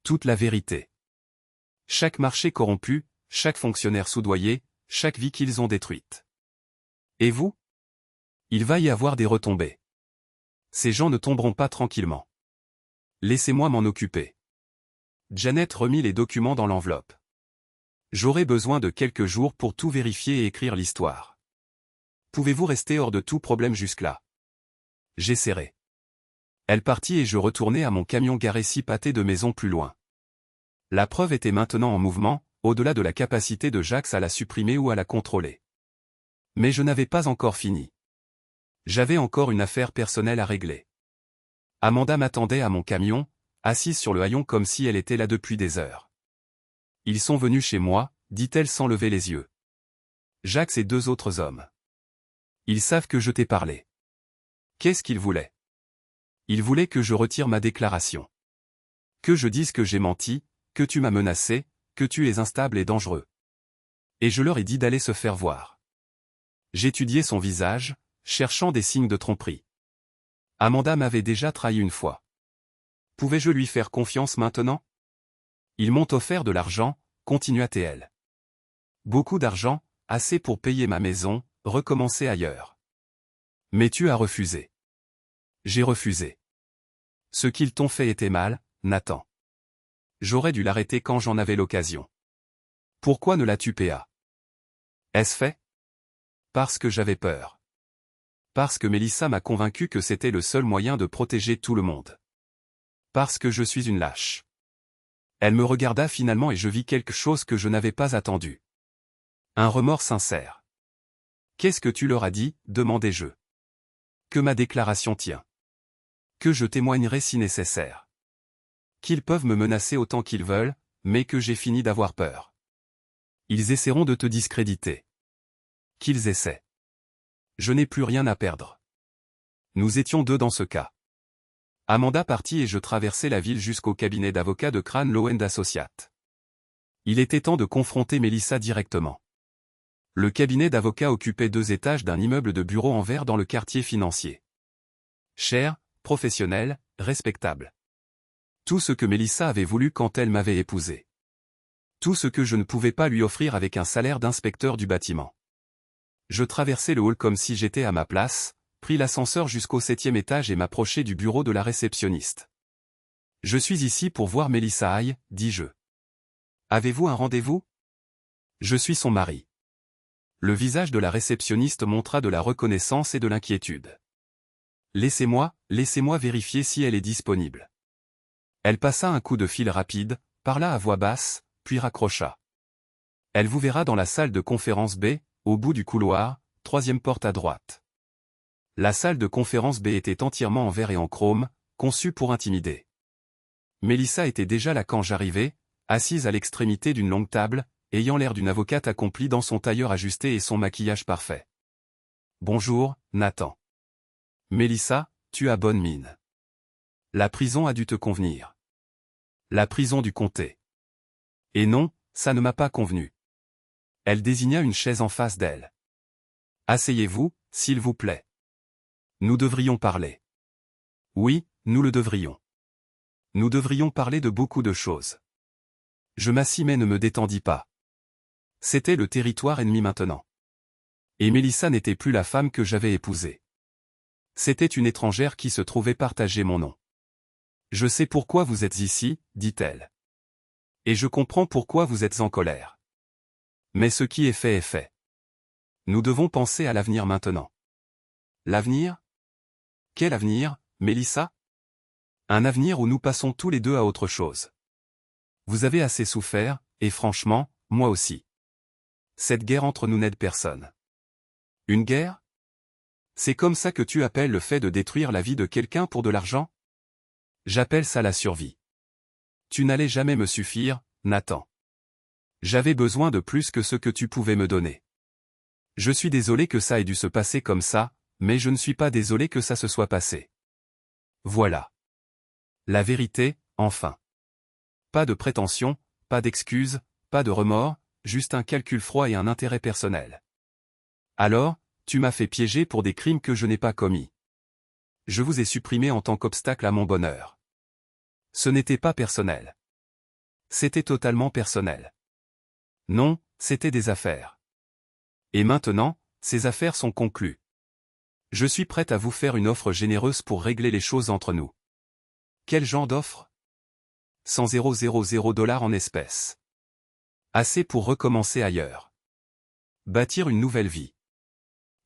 Toute la vérité. Chaque marché corrompu, chaque fonctionnaire soudoyé, chaque vie qu'ils ont détruite. Et vous? Il va y avoir des retombées. Ces gens ne tomberont pas tranquillement. Laissez-moi m'en occuper. Janet remit les documents dans l'enveloppe. J'aurai besoin de quelques jours pour tout vérifier et écrire l'histoire. Pouvez-vous rester hors de tout problème jusque-là? J'essaierai. Elle partit et je retournai à mon camion garé 6 pâtés de maison plus loin. La preuve était maintenant en mouvement, au-delà de la capacité de Jax à la supprimer ou à la contrôler. Mais je n'avais pas encore fini. J'avais encore une affaire personnelle à régler. Amanda m'attendait à mon camion, assise sur le haillon comme si elle était là depuis des heures. Ils sont venus chez moi, dit-elle sans lever les yeux. Jacques et 2 autres hommes. Ils savent que je t'ai parlé. Qu'est-ce qu'ils voulaient? Ils voulaient que je retire ma déclaration. Que je dise que j'ai menti, que tu m'as menacé, que tu es instable et dangereux. Et je leur ai dit d'aller se faire voir. J'étudiais son visage, cherchant des signes de tromperie. Amanda m'avait déjà trahi une fois. Pouvais-je lui faire confiance maintenant? Ils m'ont offert de l'argent, continua-t-elle. Beaucoup d'argent, assez pour payer ma maison, recommencer ailleurs. Mais tu as refusé. J'ai refusé. Ce qu'ils t'ont fait était mal, Nathan. J'aurais dû l'arrêter quand j'en avais l'occasion. Pourquoi ne l'as-tu pas? Est-ce fait? Parce que j'avais peur. Parce que Mélissa m'a convaincu que c'était le seul moyen de protéger tout le monde. Parce que je suis une lâche. Elle me regarda finalement et je vis quelque chose que je n'avais pas attendu. Un remords sincère. Qu'est-ce que tu leur as dit, demandai-je. Que ma déclaration tient. Que je témoignerai si nécessaire. Qu'ils peuvent me menacer autant qu'ils veulent, mais que j'ai fini d'avoir peur. Ils essaieront de te discréditer. Qu'ils essaient. Je n'ai plus rien à perdre. Nous étions 2 dans ce cas. Amanda partit et je traversai la ville jusqu'au cabinet d'avocats de Crane Low & Associates. Il était temps de confronter Mélissa directement. Le cabinet d'avocats occupait 2 étages d'un immeuble de bureaux en verre dans le quartier financier. Cher, professionnel, respectable. Tout ce que Mélissa avait voulu quand elle m'avait épousé. Tout ce que je ne pouvais pas lui offrir avec un salaire d'inspecteur du bâtiment. Je traversai le hall comme si j'étais à ma place, pris l'ascenseur jusqu'au 7e étage et m'approchai du bureau de la réceptionniste. Je suis ici pour voir Mélissa Haye, dis-je. Avez-vous un rendez-vous? Je suis son mari. Le visage de la réceptionniste montra de la reconnaissance et de l'inquiétude. Laissez-moi vérifier si elle est disponible. Elle passa un coup de fil rapide, parla à voix basse, puis raccrocha. Elle vous verra dans la salle de conférence B, au bout du couloir, 3e porte à droite. La salle de conférence B était entièrement en verre et en chrome, conçue pour intimider. Mélissa était déjà là quand j'arrivai, assise à l'extrémité d'une longue table, ayant l'air d'une avocate accomplie dans son tailleur ajusté et son maquillage parfait. Bonjour, Nathan. Mélissa, tu as bonne mine. La prison a dû te convenir. La prison du comté. Et non, ça ne m'a pas convenu. Elle désigna une chaise en face d'elle. Asseyez-vous, s'il vous plaît. Nous devrions parler. Oui, nous le devrions. Nous devrions parler de beaucoup de choses. Je m'assis mais ne me détendis pas. C'était le territoire ennemi maintenant. Et Mélissa n'était plus la femme que j'avais épousée. C'était une étrangère qui se trouvait partager mon nom. Je sais pourquoi vous êtes ici, dit-elle. Et je comprends pourquoi vous êtes en colère. Mais ce qui est fait est fait. Nous devons penser à l'avenir maintenant. L'avenir? Quel avenir, Mélissa? Un avenir où nous passons tous les 2 à autre chose. Vous avez assez souffert, et franchement, moi aussi. Cette guerre entre nous n'aide personne. Une guerre? C'est comme ça que tu appelles le fait de détruire la vie de quelqu'un pour de l'argent? J'appelle ça la survie. Tu n'allais jamais me suffire, Nathan. J'avais besoin de plus que ce que tu pouvais me donner. Je suis désolé que ça ait dû se passer comme ça, mais je ne suis pas désolé que ça se soit passé. Voilà. La vérité, enfin. Pas de prétention, pas d'excuses, pas de remords, juste un calcul froid et un intérêt personnel. Alors, tu m'as fait piéger pour des crimes que je n'ai pas commis. Je vous ai supprimé en tant qu'obstacle à mon bonheur. Ce n'était pas personnel. C'était totalement personnel. Non, c'était des affaires. Et maintenant, ces affaires sont conclues. Je suis prête à vous faire une offre généreuse pour régler les choses entre nous. Quel genre d'offre? 100 000 $ en espèces. Assez pour recommencer ailleurs. Bâtir une nouvelle vie.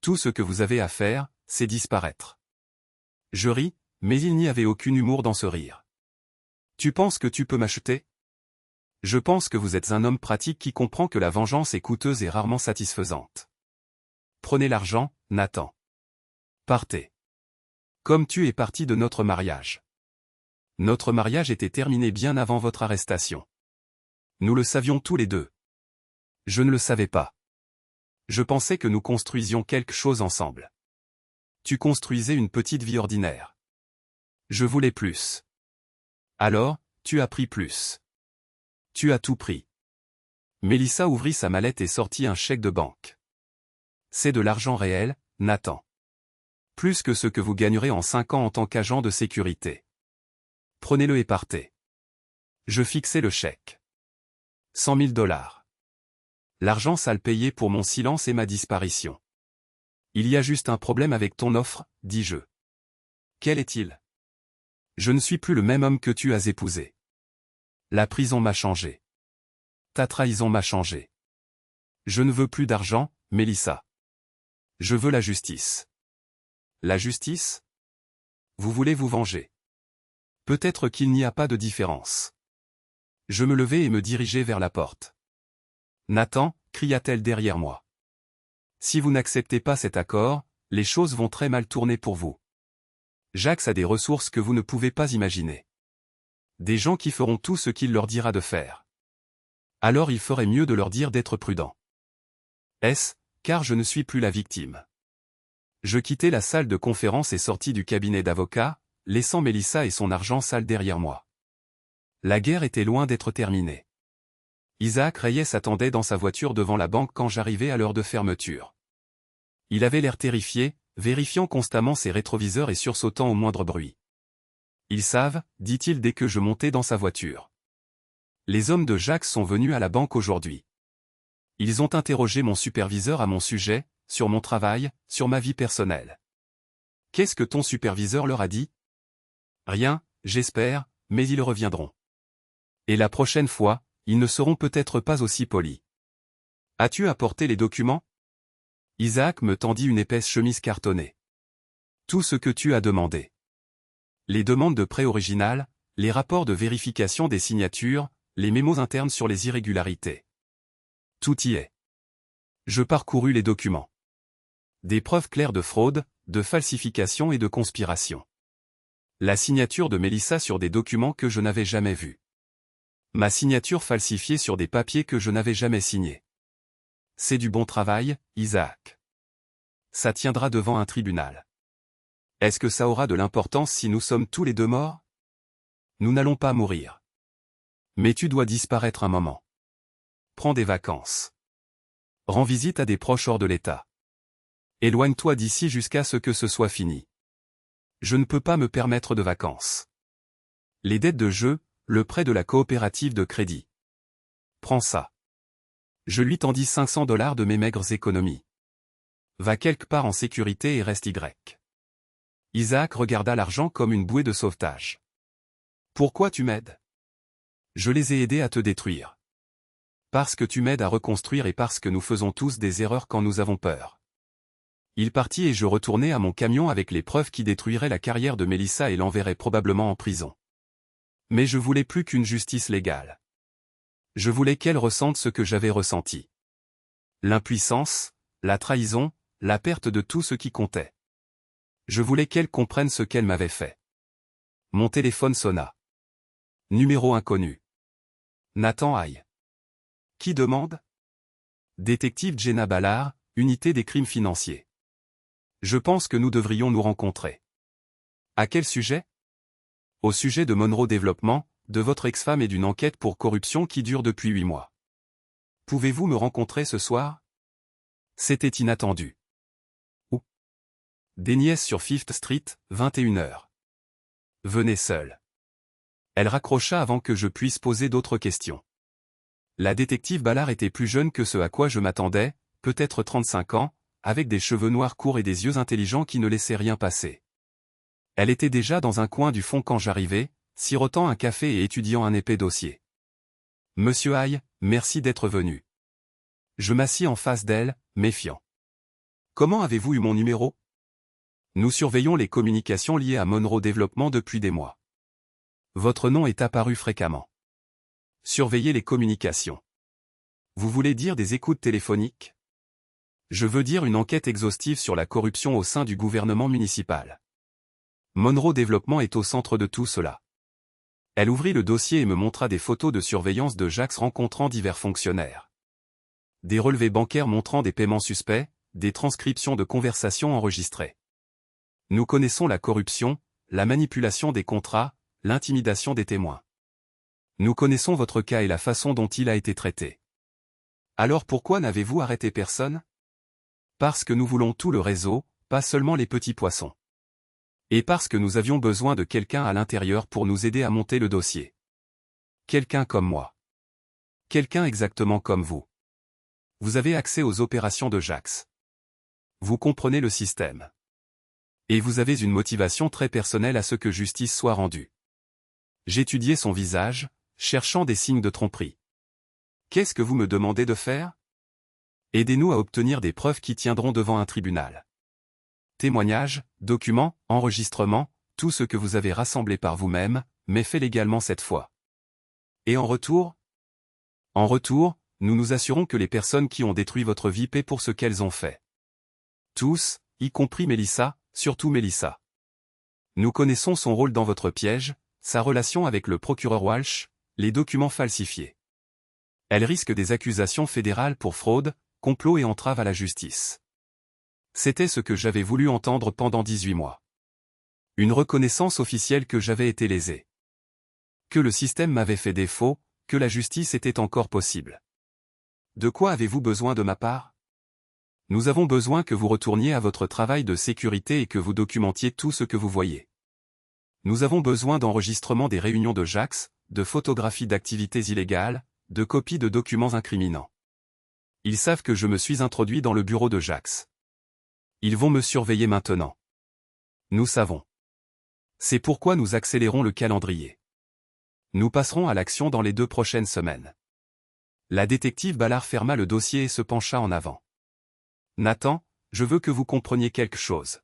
Tout ce que vous avez à faire, c'est disparaître. Je ris, mais il n'y avait aucun humour dans ce rire. Tu penses que tu peux m'acheter? Je pense que vous êtes un homme pratique qui comprend que la vengeance est coûteuse et rarement satisfaisante. Prenez l'argent, Nathan. Partez. Comme tu es parti de notre mariage. Notre mariage était terminé bien avant votre arrestation. Nous le savions tous les deux. Je ne le savais pas. Je pensais que nous construisions quelque chose ensemble. Tu construisais une petite vie ordinaire. Je voulais plus. Alors, tu as pris plus. Tu as tout pris. Mélissa ouvrit sa mallette et sortit un chèque de banque. C'est de l'argent réel, Nathan. Plus que ce que vous gagnerez en 5 ans en tant qu'agent de sécurité. Prenez-le et partez. Je fixai le chèque. 100 000 $. L'argent sale payé pour mon silence et ma disparition. Il y a juste un problème avec ton offre, dis-je. Quel est-il? Je ne suis plus le même homme que tu as épousé. La prison m'a changé. Ta trahison m'a changé. Je ne veux plus d'argent, Mélissa. Je veux la justice. La justice? Vous voulez vous venger. Peut-être qu'il n'y a pas de différence. Je me levai et me dirigeai vers la porte. Nathan, cria-t-elle derrière moi. Si vous n'acceptez pas cet accord, les choses vont très mal tourner pour vous. Jax a des ressources que vous ne pouvez pas imaginer. Des gens qui feront tout ce qu'il leur dira de faire. Alors il ferait mieux de leur dire d'être prudents. Est-ce, car je ne suis plus la victime. Je quittai la salle de conférence et sortis du cabinet d'avocat, laissant Mélissa et son argent sale derrière moi. La guerre était loin d'être terminée. Isaac Reyes attendait dans sa voiture devant la banque quand j'arrivai à l'heure de fermeture. Il avait l'air terrifié, vérifiant constamment ses rétroviseurs et sursautant au moindre bruit. Ils savent, dit-il dès que je montai dans sa voiture. Les hommes de Jax sont venus à la banque aujourd'hui. Ils ont interrogé mon superviseur à mon sujet, sur mon travail, sur ma vie personnelle. Qu'est-ce que ton superviseur leur a dit? Rien, j'espère, mais ils reviendront. Et la prochaine fois, ils ne seront peut-être pas aussi polis. As-tu apporté les documents? Isaac me tendit une épaisse chemise cartonnée. Tout ce que tu as demandé. Les demandes de prêt originales, les rapports de vérification des signatures, les mémos internes sur les irrégularités. Tout y est. Je parcourus les documents. Des preuves claires de fraude, de falsification et de conspiration. La signature de Mélissa sur des documents que je n'avais jamais vus. Ma signature falsifiée sur des papiers que je n'avais jamais signés. C'est du bon travail, Isaac. Ça tiendra devant un tribunal. Est-ce que ça aura de l'importance si nous sommes tous les deux morts? Nous n'allons pas mourir. Mais tu dois disparaître un moment. Prends des vacances. Rends visite à des proches hors de l'État. Éloigne-toi d'ici jusqu'à ce que ce soit fini. Je ne peux pas me permettre de vacances. Les dettes de jeu, le prêt de la coopérative de crédit. Prends ça. Je lui tendis 500 $ de mes maigres économies. Va quelque part en sécurité et reste Y. Isaac regarda l'argent comme une bouée de sauvetage. Pourquoi tu m'aides? Je les ai aidés à te détruire. Parce que tu m'aides à reconstruire et parce que nous faisons tous des erreurs quand nous avons peur. Il partit et je retournai à mon camion avec les preuves qui détruiraient la carrière de Mélissa et l'enverraient probablement en prison. Mais je voulais plus qu'une justice légale. Je voulais qu'elle ressente ce que j'avais ressenti. L'impuissance, la trahison, la perte de tout ce qui comptait. Je voulais qu'elle comprenne ce qu'elle m'avait fait. Mon téléphone sonna. Numéro inconnu. Nathan Haye. Qui demande? Détective Jenna Ballard, unité des crimes financiers. Je pense que nous devrions nous rencontrer. À quel sujet? Au sujet de Monroe Développement, de votre ex-femme et d'une enquête pour corruption qui dure depuis 8 mois. Pouvez-vous me rencontrer ce soir? C'était inattendu. Où? Des sur Fifth Street, 21 h. Venez seul. Elle raccrocha avant que je puisse poser d'autres questions. La détective Ballard était plus jeune que ce à quoi je m'attendais, peut-être 35 ans, avec des cheveux noirs courts et des yeux intelligents qui ne laissaient rien passer. Elle était déjà dans un coin du fond quand j'arrivai, sirotant un café et étudiant un épais dossier. Monsieur Haye, merci d'être venu. Je m'assis en face d'elle, méfiant. Comment avez-vous eu mon numéro? Nous surveillons les communications liées à Monroe Développement depuis des mois. Votre nom est apparu fréquemment. Surveillez les communications. Vous voulez dire des écoutes téléphoniques? Je veux dire une enquête exhaustive sur la corruption au sein du gouvernement municipal. Monroe Développement est au centre de tout cela. Elle ouvrit le dossier et me montra des photos de surveillance de Jax rencontrant divers fonctionnaires. Des relevés bancaires montrant des paiements suspects, des transcriptions de conversations enregistrées. Nous connaissons la corruption, la manipulation des contrats, l'intimidation des témoins. Nous connaissons votre cas et la façon dont il a été traité. Alors pourquoi n'avez-vous arrêté personne? Parce que nous voulons tout le réseau, pas seulement les petits poissons. Et parce que nous avions besoin de quelqu'un à l'intérieur pour nous aider à monter le dossier. Quelqu'un comme moi. Quelqu'un exactement comme vous. Vous avez accès aux opérations de Jax. Vous comprenez le système. Et vous avez une motivation très personnelle à ce que justice soit rendue. J'étudiais son visage, cherchant des signes de tromperie. Qu'est-ce que vous me demandez de faire? Aidez-nous à obtenir des preuves qui tiendront devant un tribunal. Témoignages, documents, enregistrements, tout ce que vous avez rassemblé par vous-même, mais fait légalement cette fois. Et en retour? En retour, nous nous assurons que les personnes qui ont détruit votre vie paient pour ce qu'elles ont fait. Tous, y compris Melissa, surtout Melissa. Nous connaissons son rôle dans votre piège, sa relation avec le procureur Walsh, les documents falsifiés. Elle risque des accusations fédérales pour fraude, complot et entrave à la justice. C'était ce que j'avais voulu entendre pendant 18 mois. Une reconnaissance officielle que j'avais été lésé. Que le système m'avait fait défaut, que la justice était encore possible. De quoi avez-vous besoin de ma part? Nous avons besoin que vous retourniez à votre travail de sécurité et que vous documentiez tout ce que vous voyez. Nous avons besoin d'enregistrements des réunions de Jax, de photographies d'activités illégales, de copies de documents incriminants. Ils savent que je me suis introduit dans le bureau de Jax. Ils vont me surveiller maintenant. Nous savons. C'est pourquoi nous accélérons le calendrier. Nous passerons à l'action dans les 2 prochaines semaines. La détective Ballard ferma le dossier et se pencha en avant. Nathan, je veux que vous compreniez quelque chose.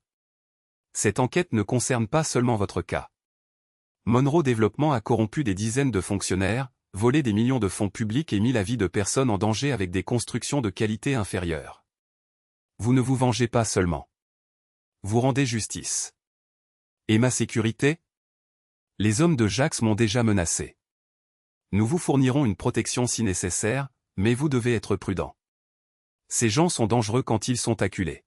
Cette enquête ne concerne pas seulement votre cas. Monroe Développement a corrompu des dizaines de fonctionnaires, volé des millions de fonds publics et mis la vie de personnes en danger avec des constructions de qualité inférieure. Vous ne vous vengez pas seulement. Vous rendez justice. Et ma sécurité? Les hommes de Jax m'ont déjà menacé. Nous vous fournirons une protection si nécessaire, mais vous devez être prudent. Ces gens sont dangereux quand ils sont acculés.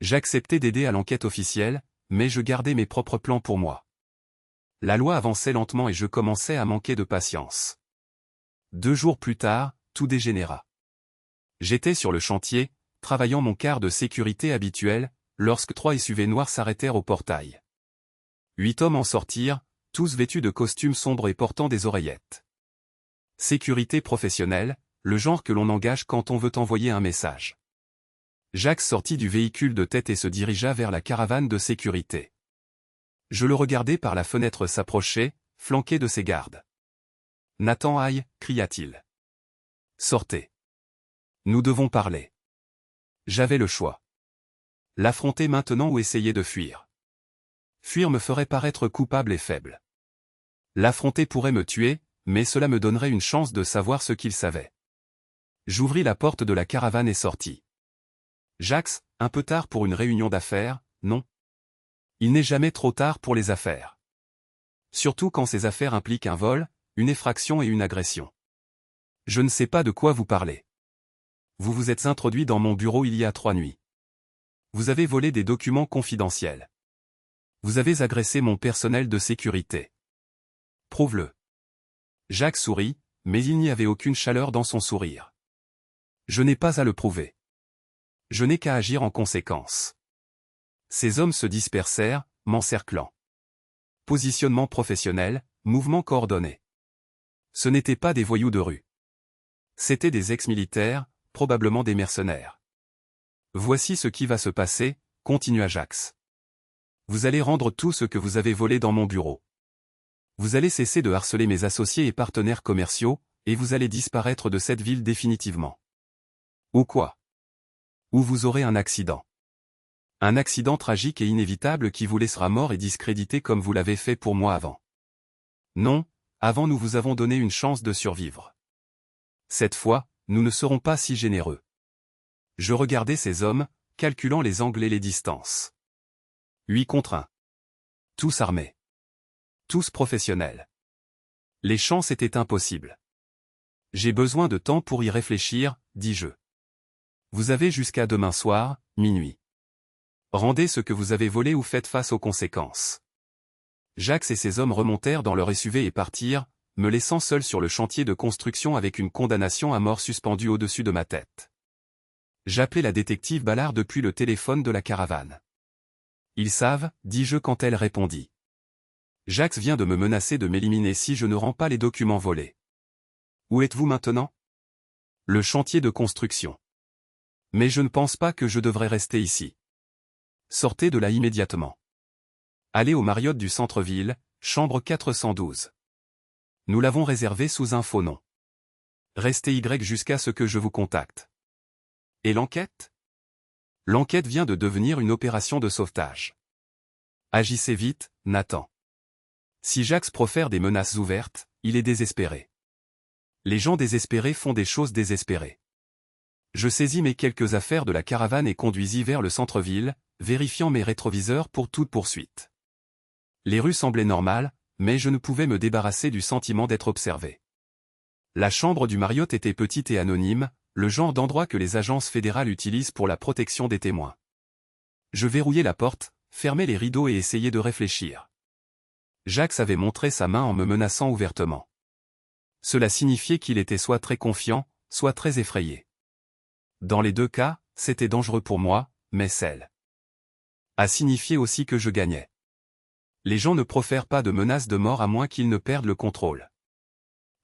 J'acceptais d'aider à l'enquête officielle, mais je gardais mes propres plans pour moi. La loi avançait lentement et je commençais à manquer de patience. 2 jours plus tard, tout dégénéra. J'étais sur le chantier, travaillant mon quart de sécurité habituel, lorsque 3 SUV noirs s'arrêtèrent au portail. 8 hommes en sortirent, tous vêtus de costumes sombres et portant des oreillettes. Sécurité professionnelle, le genre que l'on engage quand on veut envoyer un message. Jax sortit du véhicule de tête et se dirigea vers la caravane de sécurité. Je le regardai par la fenêtre s'approcher, flanqué de ses gardes. « Nathan aïe !» cria-t-il. « Sortez. Nous devons parler. » J'avais le choix. L'affronter maintenant ou essayer de fuir. Fuir me ferait paraître coupable et faible. L'affronter pourrait me tuer, mais cela me donnerait une chance de savoir ce qu'il savait. J'ouvris la porte de la caravane et sortis. Jax, un peu tard pour une réunion d'affaires, non. Il n'est jamais trop tard pour les affaires. Surtout quand ces affaires impliquent un vol, une effraction et une agression. Je ne sais pas de quoi vous parlez. Vous vous êtes introduit dans mon bureau il y a 3 nuits. Vous avez volé des documents confidentiels. Vous avez agressé mon personnel de sécurité. Prouve-le. Jax sourit, mais il n'y avait aucune chaleur dans son sourire. Je n'ai pas à le prouver. Je n'ai qu'à agir en conséquence. Ces hommes se dispersèrent, m'encerclant. Positionnement professionnel, mouvement coordonné. Ce n'étaient pas des voyous de rue. C'étaient des ex-militaires, probablement des mercenaires. Voici ce qui va se passer, continua Jax. Vous allez rendre tout ce que vous avez volé dans mon bureau. Vous allez cesser de harceler mes associés et partenaires commerciaux, et vous allez disparaître de cette ville définitivement. Ou quoi? Ou vous aurez un accident. Un accident tragique et inévitable qui vous laissera mort et discrédité comme vous l'avez fait pour moi avant. Non, avant nous vous avons donné une chance de survivre. Cette fois, nous ne serons pas si généreux. Je regardais ces hommes, calculant les angles et les distances. 8 contre 1. Tous armés. Tous professionnels. Les chances étaient impossibles. J'ai besoin de temps pour y réfléchir, dis-je. Vous avez jusqu'à demain soir, minuit. Rendez ce que vous avez volé ou faites face aux conséquences. Jax et ses hommes remontèrent dans leur SUV et partirent, me laissant seul sur le chantier de construction avec une condamnation à mort suspendue au-dessus de ma tête. J'appelai la détective Ballard depuis le téléphone de la caravane. Ils savent, dis-je quand elle répondit. Jax vient de me menacer de m'éliminer si je ne rends pas les documents volés. Où êtes-vous maintenant? Le chantier de construction. Mais je ne pense pas que je devrais rester ici. Sortez de là immédiatement. Allez au Marriott du centre-ville, chambre 412. Nous l'avons réservé sous un faux nom. Restez Y jusqu'à ce que je vous contacte. Et l'enquête? L'enquête vient de devenir une opération de sauvetage. Agissez vite, Nathan. Si Jax profère des menaces ouvertes, il est désespéré. Les gens désespérés font des choses désespérées. Je saisis mes quelques affaires de la caravane et conduisis vers le centre-ville, vérifiant mes rétroviseurs pour toute poursuite. Les rues semblaient normales, mais je ne pouvais me débarrasser du sentiment d'être observé. La chambre du Marriott était petite et anonyme, le genre d'endroit que les agences fédérales utilisent pour la protection des témoins. Je verrouillai la porte, fermai les rideaux et essayai de réfléchir. Jax avait montré sa main en me menaçant ouvertement. Cela signifiait qu'il était soit très confiant, soit très effrayé. Dans les deux cas, c'était dangereux pour moi, mais celle a signifié aussi que je gagnais. Les gens ne profèrent pas de menaces de mort à moins qu'ils ne perdent le contrôle.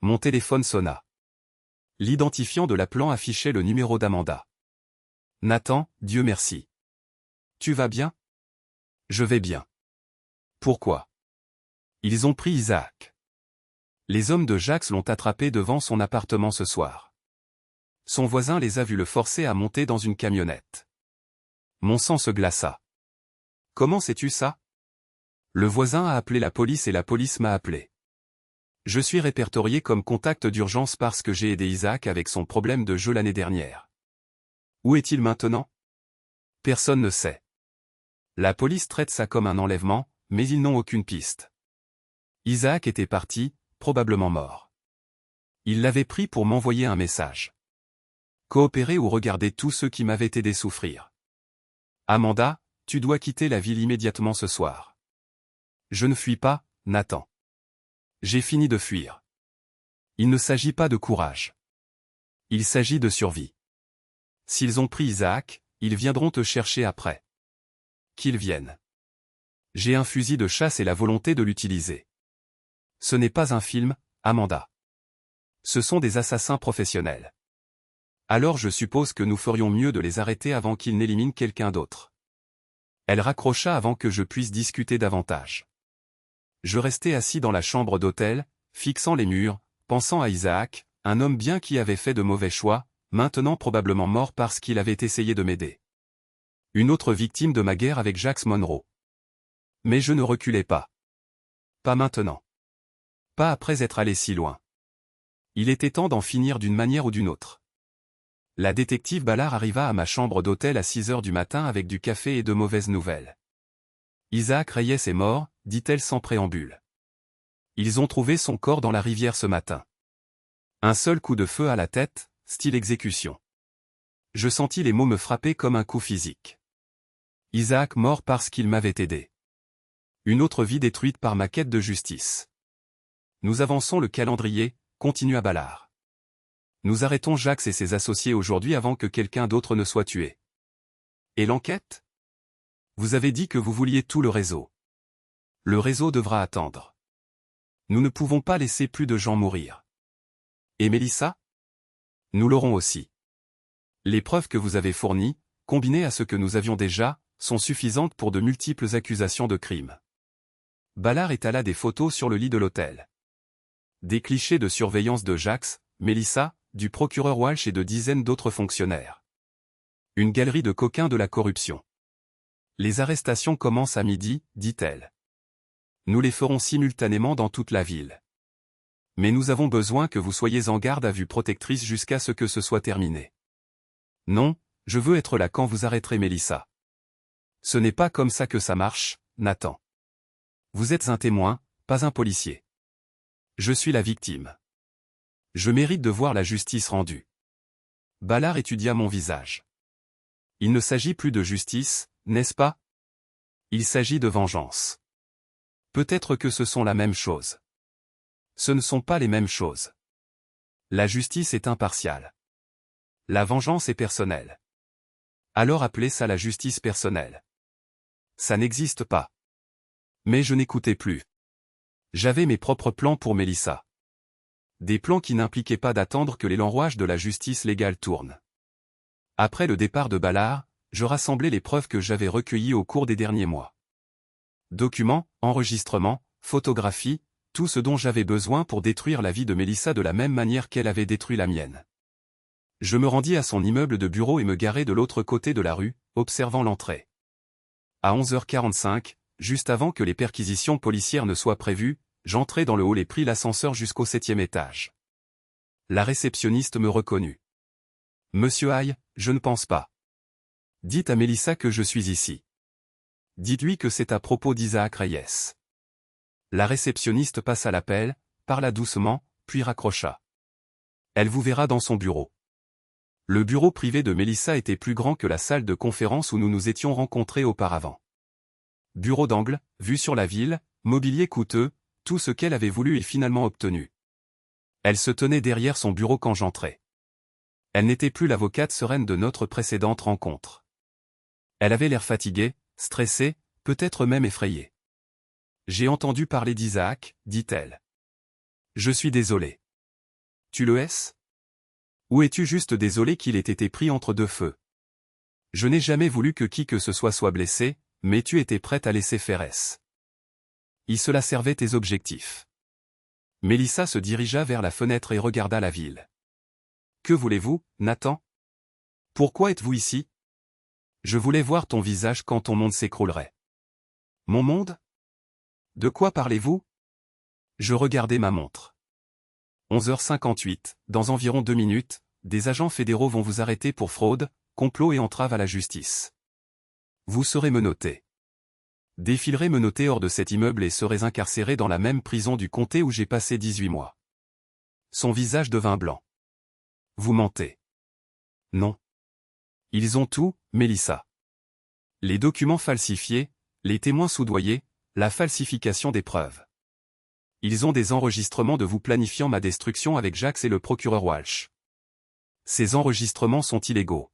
Mon téléphone sonna. L'identifiant de l'appelant affichait le numéro d'Amanda. Nathan, Dieu merci. Tu vas bien? Je vais bien. Pourquoi? Ils ont pris Isaac. Les hommes de Jax l'ont attrapé devant son appartement ce soir. Son voisin les a vus le forcer à monter dans une camionnette. Mon sang se glaça. Comment sais-tu ça? Le voisin a appelé la police et la police m'a appelé. Je suis répertorié comme contact d'urgence parce que j'ai aidé Isaac avec son problème de jeu l'année dernière. Où est-il maintenant? Personne ne sait. La police traite ça comme un enlèvement, mais ils n'ont aucune piste. Isaac était parti, probablement mort. Il l'avait pris pour m'envoyer un message. Coopérer ou regarder tous ceux qui m'avaient aidé souffrir. Amanda, tu dois quitter la ville immédiatement ce soir. Je ne fuis pas, Nathan. J'ai fini de fuir. Il ne s'agit pas de courage. Il s'agit de survie. S'ils ont pris Isaac, ils viendront te chercher après. Qu'ils viennent. J'ai un fusil de chasse et la volonté de l'utiliser. Ce n'est pas un film, Amanda. Ce sont des assassins professionnels. Alors je suppose que nous ferions mieux de les arrêter avant qu'ils n'éliminent quelqu'un d'autre. Elle raccrocha avant que je puisse discuter davantage. Je restai assis dans la chambre d'hôtel, fixant les murs, pensant à Isaac, un homme bien qui avait fait de mauvais choix, maintenant probablement mort parce qu'il avait essayé de m'aider. Une autre victime de ma guerre avec Jax Monroe. Mais je ne reculais pas. Pas maintenant. Pas après être allé si loin. Il était temps d'en finir d'une manière ou d'une autre. La détective Ballard arriva à ma chambre d'hôtel à 6 heures du matin avec du café et de mauvaises nouvelles. Isaac Reyes est mort, dit-elle sans préambule. Ils ont trouvé son corps dans la rivière ce matin. Un seul coup de feu à la tête, style exécution. Je sentis les mots me frapper comme un coup physique. Isaac mort parce qu'il m'avait aidé. Une autre vie détruite par ma quête de justice. Nous avançons le calendrier, continua Ballard. Nous arrêtons Jax et ses associés aujourd'hui avant que quelqu'un d'autre ne soit tué. Et l'enquête? Vous avez dit que vous vouliez tout le réseau. Le réseau devra attendre. Nous ne pouvons pas laisser plus de gens mourir. Et Mélissa? Nous l'aurons aussi. Les preuves que vous avez fournies, combinées à ce que nous avions déjà, sont suffisantes pour de multiples accusations de crime. Ballard étala des photos sur le lit de l'hôtel. Des clichés de surveillance de Jax, Mélissa, du procureur Walsh et de dizaines d'autres fonctionnaires. Une galerie de coquins de la corruption. Les arrestations commencent à midi, dit-elle. Nous les ferons simultanément dans toute la ville. Mais nous avons besoin que vous soyez en garde à vue protectrice jusqu'à ce que ce soit terminé. Non, je veux être là quand vous arrêterez Mélissa. Ce n'est pas comme ça que ça marche, Nathan. Vous êtes un témoin, pas un policier. Je suis la victime. Je mérite de voir la justice rendue. Ballard étudia mon visage. Il ne s'agit plus de justice, n'est-ce pas? Il s'agit de vengeance. Peut-être que ce sont la même chose. Ce ne sont pas les mêmes choses. La justice est impartiale. La vengeance est personnelle. Alors appelez ça la justice personnelle. Ça n'existe pas. Mais je n'écoutais plus. J'avais mes propres plans pour Mélissa. Des plans qui n'impliquaient pas d'attendre que l'élan rouage de la justice légale tourne. Après le départ de Ballard, je rassemblais les preuves que j'avais recueillies au cours des derniers mois. Documents, enregistrements, photographies, tout ce dont j'avais besoin pour détruire la vie de Mélissa de la même manière qu'elle avait détruit la mienne. Je me rendis à son immeuble de bureau et me garai de l'autre côté de la rue, observant l'entrée. À 11h45, juste avant que les perquisitions policières ne soient prévues, j'entrai dans le hall et pris l'ascenseur jusqu'au 7e étage. La réceptionniste me reconnut. « Monsieur Hay, je ne pense pas. Dites à Mélissa que je suis ici. Dites-lui que c'est à propos d'Isaac Reyes. » La réceptionniste passa l'appel, parla doucement, puis raccrocha. « Elle vous verra dans son bureau. » Le bureau privé de Mélissa était plus grand que la salle de conférence où nous nous étions rencontrés auparavant. Bureau d'angle, vue sur la ville, mobilier coûteux, tout ce qu'elle avait voulu et finalement obtenu. Elle se tenait derrière son bureau quand j'entrai. Elle n'était plus l'avocate sereine de notre précédente rencontre. Elle avait l'air fatiguée, stressée, peut-être même effrayée. « J'ai entendu parler d'Isaac, dit-elle. Je suis désolé. Tu le es? Ou es-tu juste désolé qu'il ait été pris entre deux feux? Je n'ai jamais voulu que qui que ce soit blessé, mais tu étais prête à laisser faire. Et cela servait tes objectifs. » Mélissa se dirigea vers la fenêtre et regarda la ville. « Que voulez-vous, Nathan? Pourquoi êtes-vous ici? Je voulais voir ton visage quand ton monde s'écroulerait. » « Mon monde? De quoi parlez-vous? » Je regardai ma montre. 11h58, dans environ 2 minutes, des agents fédéraux vont vous arrêter pour fraude, complot et entrave à la justice. Vous serez menotté. Défilerez menotté hors de cet immeuble et serez incarcéré dans la même prison du comté où j'ai passé 18 mois. Son visage devint blanc. Vous mentez. Non. Ils ont tout, Mélissa. Les documents falsifiés, les témoins soudoyés, la falsification des preuves. Ils ont des enregistrements de vous planifiant ma destruction avec Jax et le procureur Walsh. Ces enregistrements sont illégaux.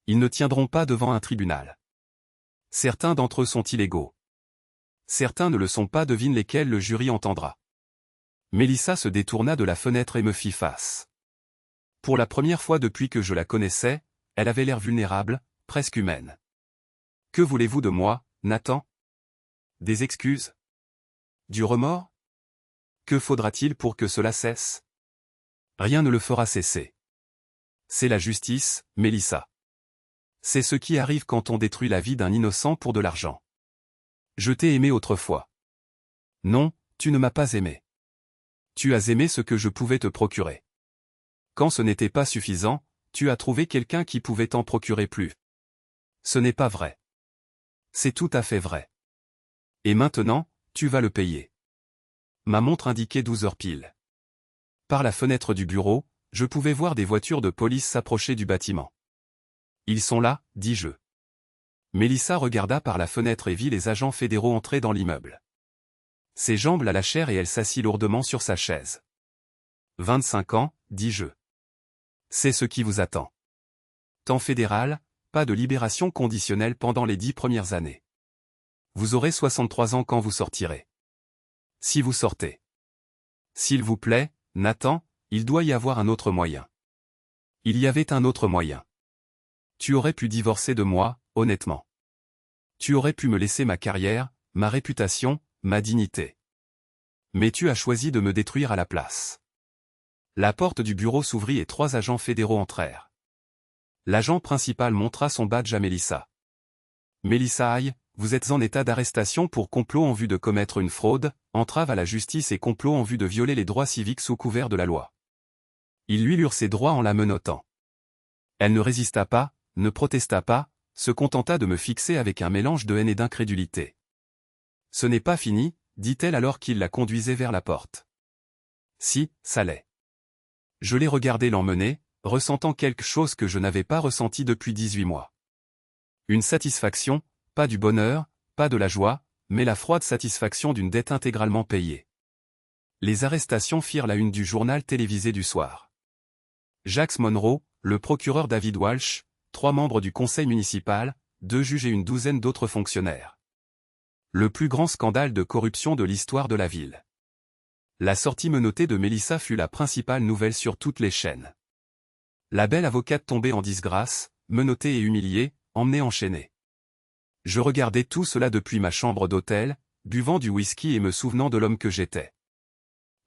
Ils ne tiendront pas devant un tribunal. Certains d'entre eux sont illégaux. Certains ne le sont pas, devine lesquels le jury entendra. Mélissa se détourna de la fenêtre et me fit face. Pour la première fois depuis que je la connaissais, elle avait l'air vulnérable, presque humaine. « Que voulez-vous de moi, Nathan? Des excuses? Du remords? Que faudra-t-il pour que cela cesse? Rien ne le fera cesser. C'est la justice, Mélissa. C'est ce qui arrive quand on détruit la vie d'un innocent pour de l'argent. Je t'ai aimé autrefois. Non, tu ne m'as pas aimé. Tu as aimé ce que je pouvais te procurer. Quand ce n'était pas suffisant, tu as trouvé quelqu'un qui pouvait t'en procurer plus. Ce n'est pas vrai. C'est tout à fait vrai. Et maintenant, tu vas le payer. » Ma montre indiquait 12h pile. Par la fenêtre du bureau, je pouvais voir des voitures de police s'approcher du bâtiment. « Ils sont là, dis-je. » Mélissa regarda par la fenêtre et vit les agents fédéraux entrer dans l'immeuble. Ses jambes la lâchèrent et elle s'assit lourdement sur sa chaise. « 25 ans, dis-je. C'est ce qui vous attend. Temps fédéral, pas de libération conditionnelle pendant les 10 premières années. Vous aurez 63 ans quand vous sortirez. Si vous sortez. S'il vous plaît, Nathan, il doit y avoir un autre moyen. » Il y avait un autre moyen. Tu aurais pu divorcer de moi, honnêtement. Tu aurais pu me laisser ma carrière, ma réputation, ma dignité. Mais tu as choisi de me détruire à la place. La porte du bureau s'ouvrit et 3 agents fédéraux entrèrent. L'agent principal montra son badge à Mélissa. « Mélissa Hay, vous êtes en état d'arrestation pour complot en vue de commettre une fraude, entrave à la justice et complot en vue de violer les droits civiques sous couvert de la loi. » Ils lui lurent ses droits en la menottant. Elle ne résista pas, ne protesta pas, se contenta de me fixer avec un mélange de haine et d'incrédulité. « Ce n'est pas fini, dit-elle alors qu'il la conduisait vers la porte. Si, ça l'est. Je l'ai regardé l'emmener, ressentant quelque chose que je n'avais pas ressenti depuis 18 mois. Une satisfaction, pas du bonheur, pas de la joie, mais la froide satisfaction d'une dette intégralement payée. Les arrestations firent la une du journal télévisé du soir. Jax Monroe, le procureur David Walsh, 3 membres du conseil municipal, 2 juges et une douzaine d'autres fonctionnaires. Le plus grand scandale de corruption de l'histoire de la ville. La sortie menottée de Melissa fut la principale nouvelle sur toutes les chaînes. La belle avocate tombée en disgrâce, menottée et humiliée, emmenée enchaînée. Je regardais tout cela depuis ma chambre d'hôtel, buvant du whisky et me souvenant de l'homme que j'étais.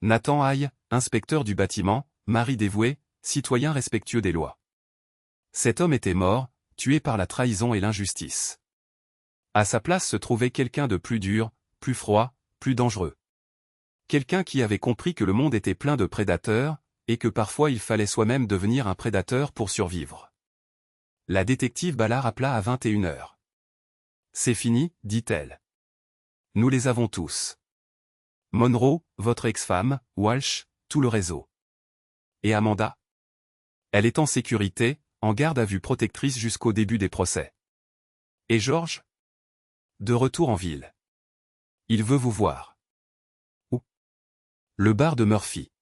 Nathan Haye, inspecteur du bâtiment, mari dévoué, citoyen respectueux des lois. Cet homme était mort, tué par la trahison et l'injustice. À sa place se trouvait quelqu'un de plus dur, plus froid, plus dangereux. Quelqu'un qui avait compris que le monde était plein de prédateurs, et que parfois il fallait soi-même devenir un prédateur pour survivre. La détective Ballard appela à 21h. C'est fini, dit-elle. Nous les avons tous. Monroe, votre ex-femme, Walsh, tout le réseau. Et Amanda? Elle est en sécurité, en garde à vue protectrice jusqu'au début des procès. Et George? De retour en ville. Il veut vous voir. Où? Le bar de Murphy.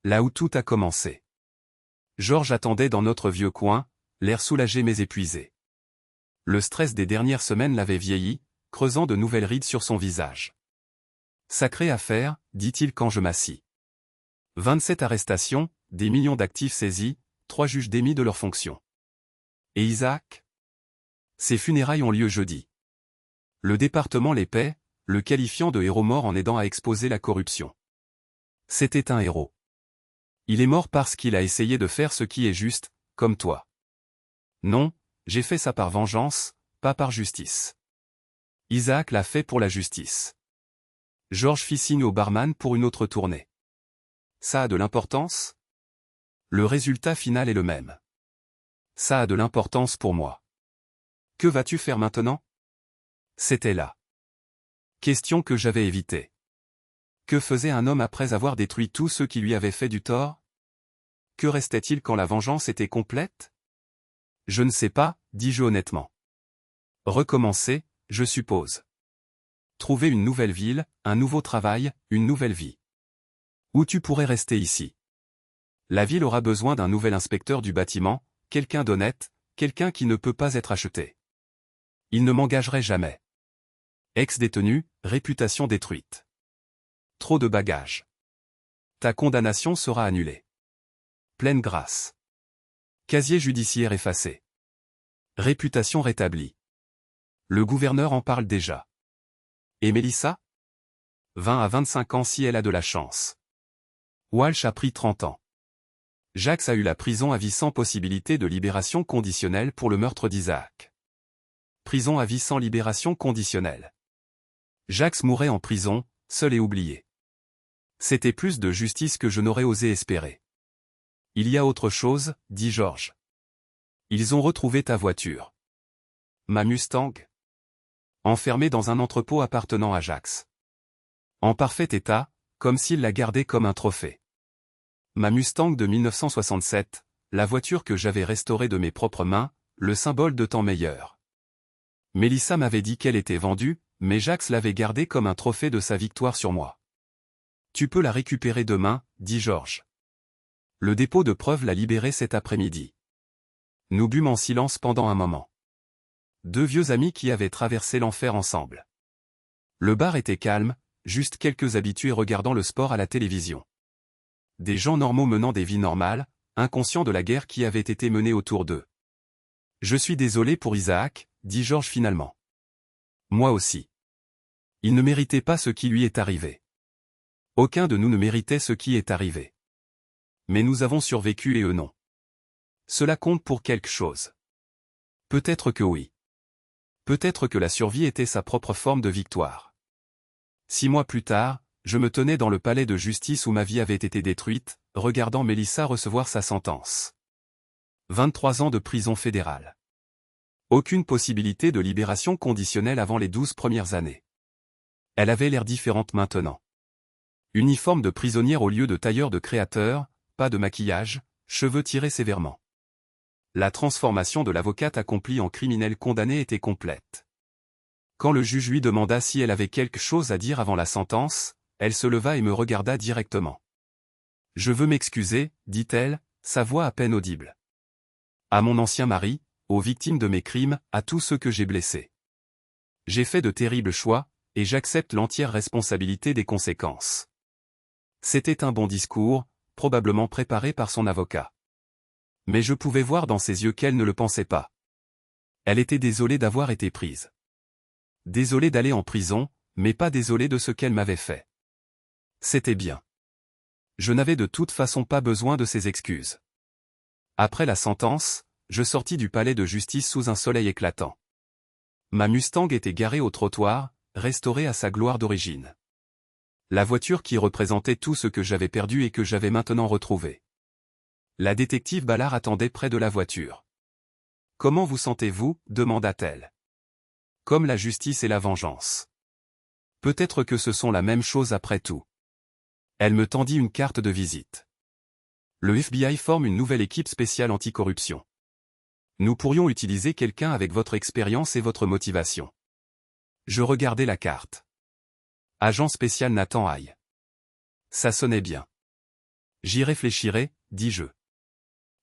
Là où tout a commencé. George attendait dans notre vieux coin, l'air soulagé mais épuisé. Le stress des dernières semaines l'avait vieilli, creusant de nouvelles rides sur son visage. Sacrée affaire, dit-il quand je m'assis. 27 arrestations, des millions d'actifs saisis, 3 juges démis de leurs fonctions. Et Isaac? Ses funérailles ont lieu jeudi. Le département les paie, le qualifiant de héros mort en aidant à exposer la corruption. C'était un héros. Il est mort parce qu'il a essayé de faire ce qui est juste, comme toi. Non, j'ai fait ça par vengeance, pas par justice. Isaac l'a fait pour la justice. George fit signe au barman pour une autre tournée. Ça a de l'importance? Le résultat final est le même. Ça a de l'importance pour moi. Que vas-tu faire maintenant? C'était là. Question que j'avais évitée. Que faisait un homme après avoir détruit tous ceux qui lui avaient fait du tort? Que restait-il quand la vengeance était complète? Je ne sais pas, dis-je honnêtement. Recommencer, je suppose. Trouver une nouvelle ville, un nouveau travail, une nouvelle vie. Ou tu pourrais rester ici. La ville aura besoin d'un nouvel inspecteur du bâtiment, quelqu'un d'honnête, quelqu'un qui ne peut pas être acheté. Il ne m'engagerait jamais. Ex-détenu, réputation détruite. Trop de bagages. Ta condamnation sera annulée. Pleine grâce. Casier judiciaire effacé. Réputation rétablie. Le gouverneur en parle déjà. Et Melissa? 20 à 25 ans si elle a de la chance. Walsh a pris 30 ans. Jax a eu la prison à vie sans possibilité de libération conditionnelle pour le meurtre d'Isaac. Prison à vie sans libération conditionnelle. Jax mourait en prison, seul et oublié. C'était plus de justice que je n'aurais osé espérer. Il y a autre chose, dit George. Ils ont retrouvé ta voiture. Ma Mustang? Enfermée dans un entrepôt appartenant à Jax. En parfait état, comme s'il la gardait comme un trophée. Ma Mustang de 1967, la voiture que j'avais restaurée de mes propres mains, le symbole de temps meilleur. Melissa m'avait dit qu'elle était vendue, mais Jax l'avait gardée comme un trophée de sa victoire sur moi. Tu peux la récupérer demain, dit George. Le dépôt de preuves l'a libérée cet après-midi. Nous bûmes en silence pendant un moment. 2 vieux amis qui avaient traversé l'enfer ensemble. Le bar était calme, juste quelques habitués regardant le sport à la télévision. Des gens normaux menant des vies normales, inconscients de la guerre qui avait été menée autour d'eux. Je suis désolé pour Isaac, dit George finalement. Moi aussi. Il ne méritait pas ce qui lui est arrivé. Aucun de nous ne méritait ce qui est arrivé. Mais nous avons survécu et eux non. Cela compte pour quelque chose. Peut-être que oui. Peut-être que la survie était sa propre forme de victoire. 6 mois plus tard, je me tenais dans le palais de justice où ma vie avait été détruite, regardant Melissa recevoir sa sentence. 23 ans de prison fédérale. Aucune possibilité de libération conditionnelle avant les 12 premières années. Elle avait l'air différente maintenant. Uniforme de prisonnière au lieu de tailleur de créateur, pas de maquillage, cheveux tirés sévèrement. La transformation de l'avocate accomplie en criminel condamné était complète. Quand le juge lui demanda si elle avait quelque chose à dire avant la sentence, elle se leva et me regarda directement. « Je veux m'excuser, dit-elle, sa voix à peine audible. À mon ancien mari, aux victimes de mes crimes, à tous ceux que j'ai blessés. J'ai fait de terribles choix, et j'accepte l'entière responsabilité des conséquences. » C'était un bon discours, probablement préparé par son avocat. Mais je pouvais voir dans ses yeux qu'elle ne le pensait pas. Elle était désolée d'avoir été prise. Désolée d'aller en prison, mais pas désolée de ce qu'elle m'avait fait. C'était bien. Je n'avais de toute façon pas besoin de ses excuses. Après la sentence, je sortis du palais de justice sous un soleil éclatant. Ma Mustang était garée au trottoir, restaurée à sa gloire d'origine. La voiture qui représentait tout ce que j'avais perdu et que j'avais maintenant retrouvé. La détective Ballard attendait près de la voiture. « Comment vous sentez-vous » demanda-t-elle. « Comme la justice et la vengeance. Peut-être que ce sont la même chose après tout. » Elle me tendit une carte de visite. Le FBI forme une nouvelle équipe spéciale anticorruption. Nous pourrions utiliser quelqu'un avec votre expérience et votre motivation. Je regardai la carte. Agent spécial Nathan Haye. Ça sonnait bien. J'y réfléchirai, dis-je.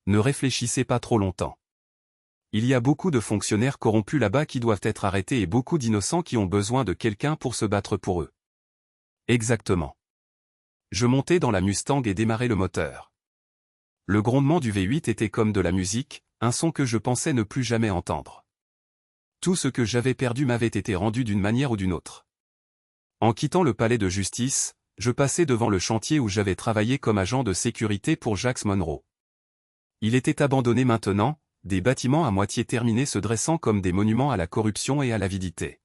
Ne réfléchissez pas trop longtemps. Il y a beaucoup de fonctionnaires corrompus là-bas qui doivent être arrêtés et beaucoup d'innocents qui ont besoin de quelqu'un pour se battre pour eux. Exactement. Je montai dans la Mustang et démarrai le moteur. Le grondement du V8 était comme de la musique, un son que je pensais ne plus jamais entendre. Tout ce que j'avais perdu m'avait été rendu d'une manière ou d'une autre. En quittant le palais de justice, je passai devant le chantier où j'avais travaillé comme agent de sécurité pour Jacques Monroe. Il était abandonné maintenant, des bâtiments à moitié terminés se dressant comme des monuments à la corruption et à l'avidité.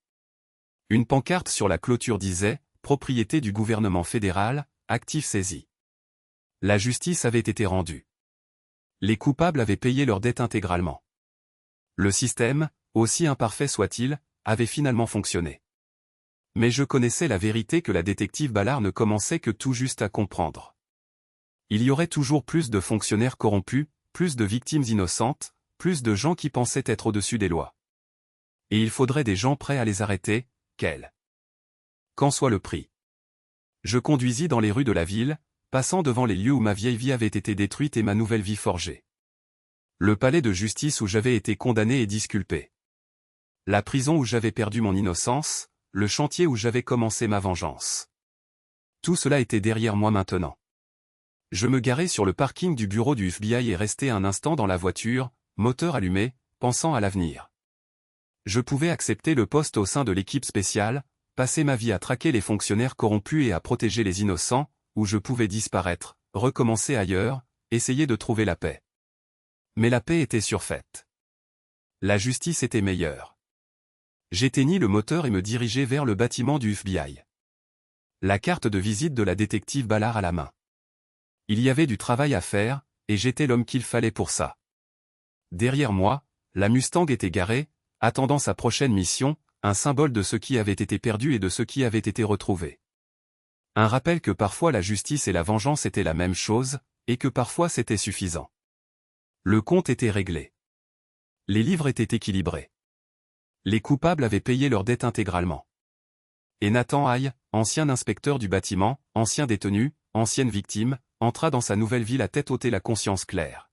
Une pancarte sur la clôture disait « Propriété du gouvernement fédéral, actifs saisis ». La justice avait été rendue. Les coupables avaient payé leurs dettes intégralement. Le système, aussi imparfait soit-il, avait finalement fonctionné. Mais je connaissais la vérité que la détective Ballard ne commençait que tout juste à comprendre. Il y aurait toujours plus de fonctionnaires corrompus, plus de victimes innocentes, plus de gens qui pensaient être au-dessus des lois. Et il faudrait des gens prêts à les arrêter, quel qu'en soit le prix. Je conduisis dans les rues de la ville, passant devant les lieux où ma vieille vie avait été détruite et ma nouvelle vie forgée. Le palais de justice où j'avais été condamné et disculpé. La prison où j'avais perdu mon innocence, le chantier où j'avais commencé ma vengeance. Tout cela était derrière moi maintenant. Je me garai sur le parking du bureau du FBI et restai un instant dans la voiture, moteur allumé, pensant à l'avenir. Je pouvais accepter le poste au sein de l'équipe spéciale, passer ma vie à traquer les fonctionnaires corrompus et à protéger les innocents, ou je pouvais disparaître, recommencer ailleurs, essayer de trouver la paix. Mais la paix était surfaite. La justice était meilleure. J'éteignis le moteur et me dirigeai vers le bâtiment du FBI. La carte de visite de la détective Ballard à la main. Il y avait du travail à faire, et j'étais l'homme qu'il fallait pour ça. Derrière moi, la Mustang était garée, attendant sa prochaine mission, un symbole de ce qui avait été perdu et de ce qui avait été retrouvé. Un rappel que parfois la justice et la vengeance étaient la même chose, et que parfois c'était suffisant. Le compte était réglé. Les livres étaient équilibrés. Les coupables avaient payé leurs dettes intégralement. Et Nathan Haye, ancien inspecteur du bâtiment, ancien détenu, ancienne victime, entra dans sa nouvelle vie la tête haute et la conscience claire.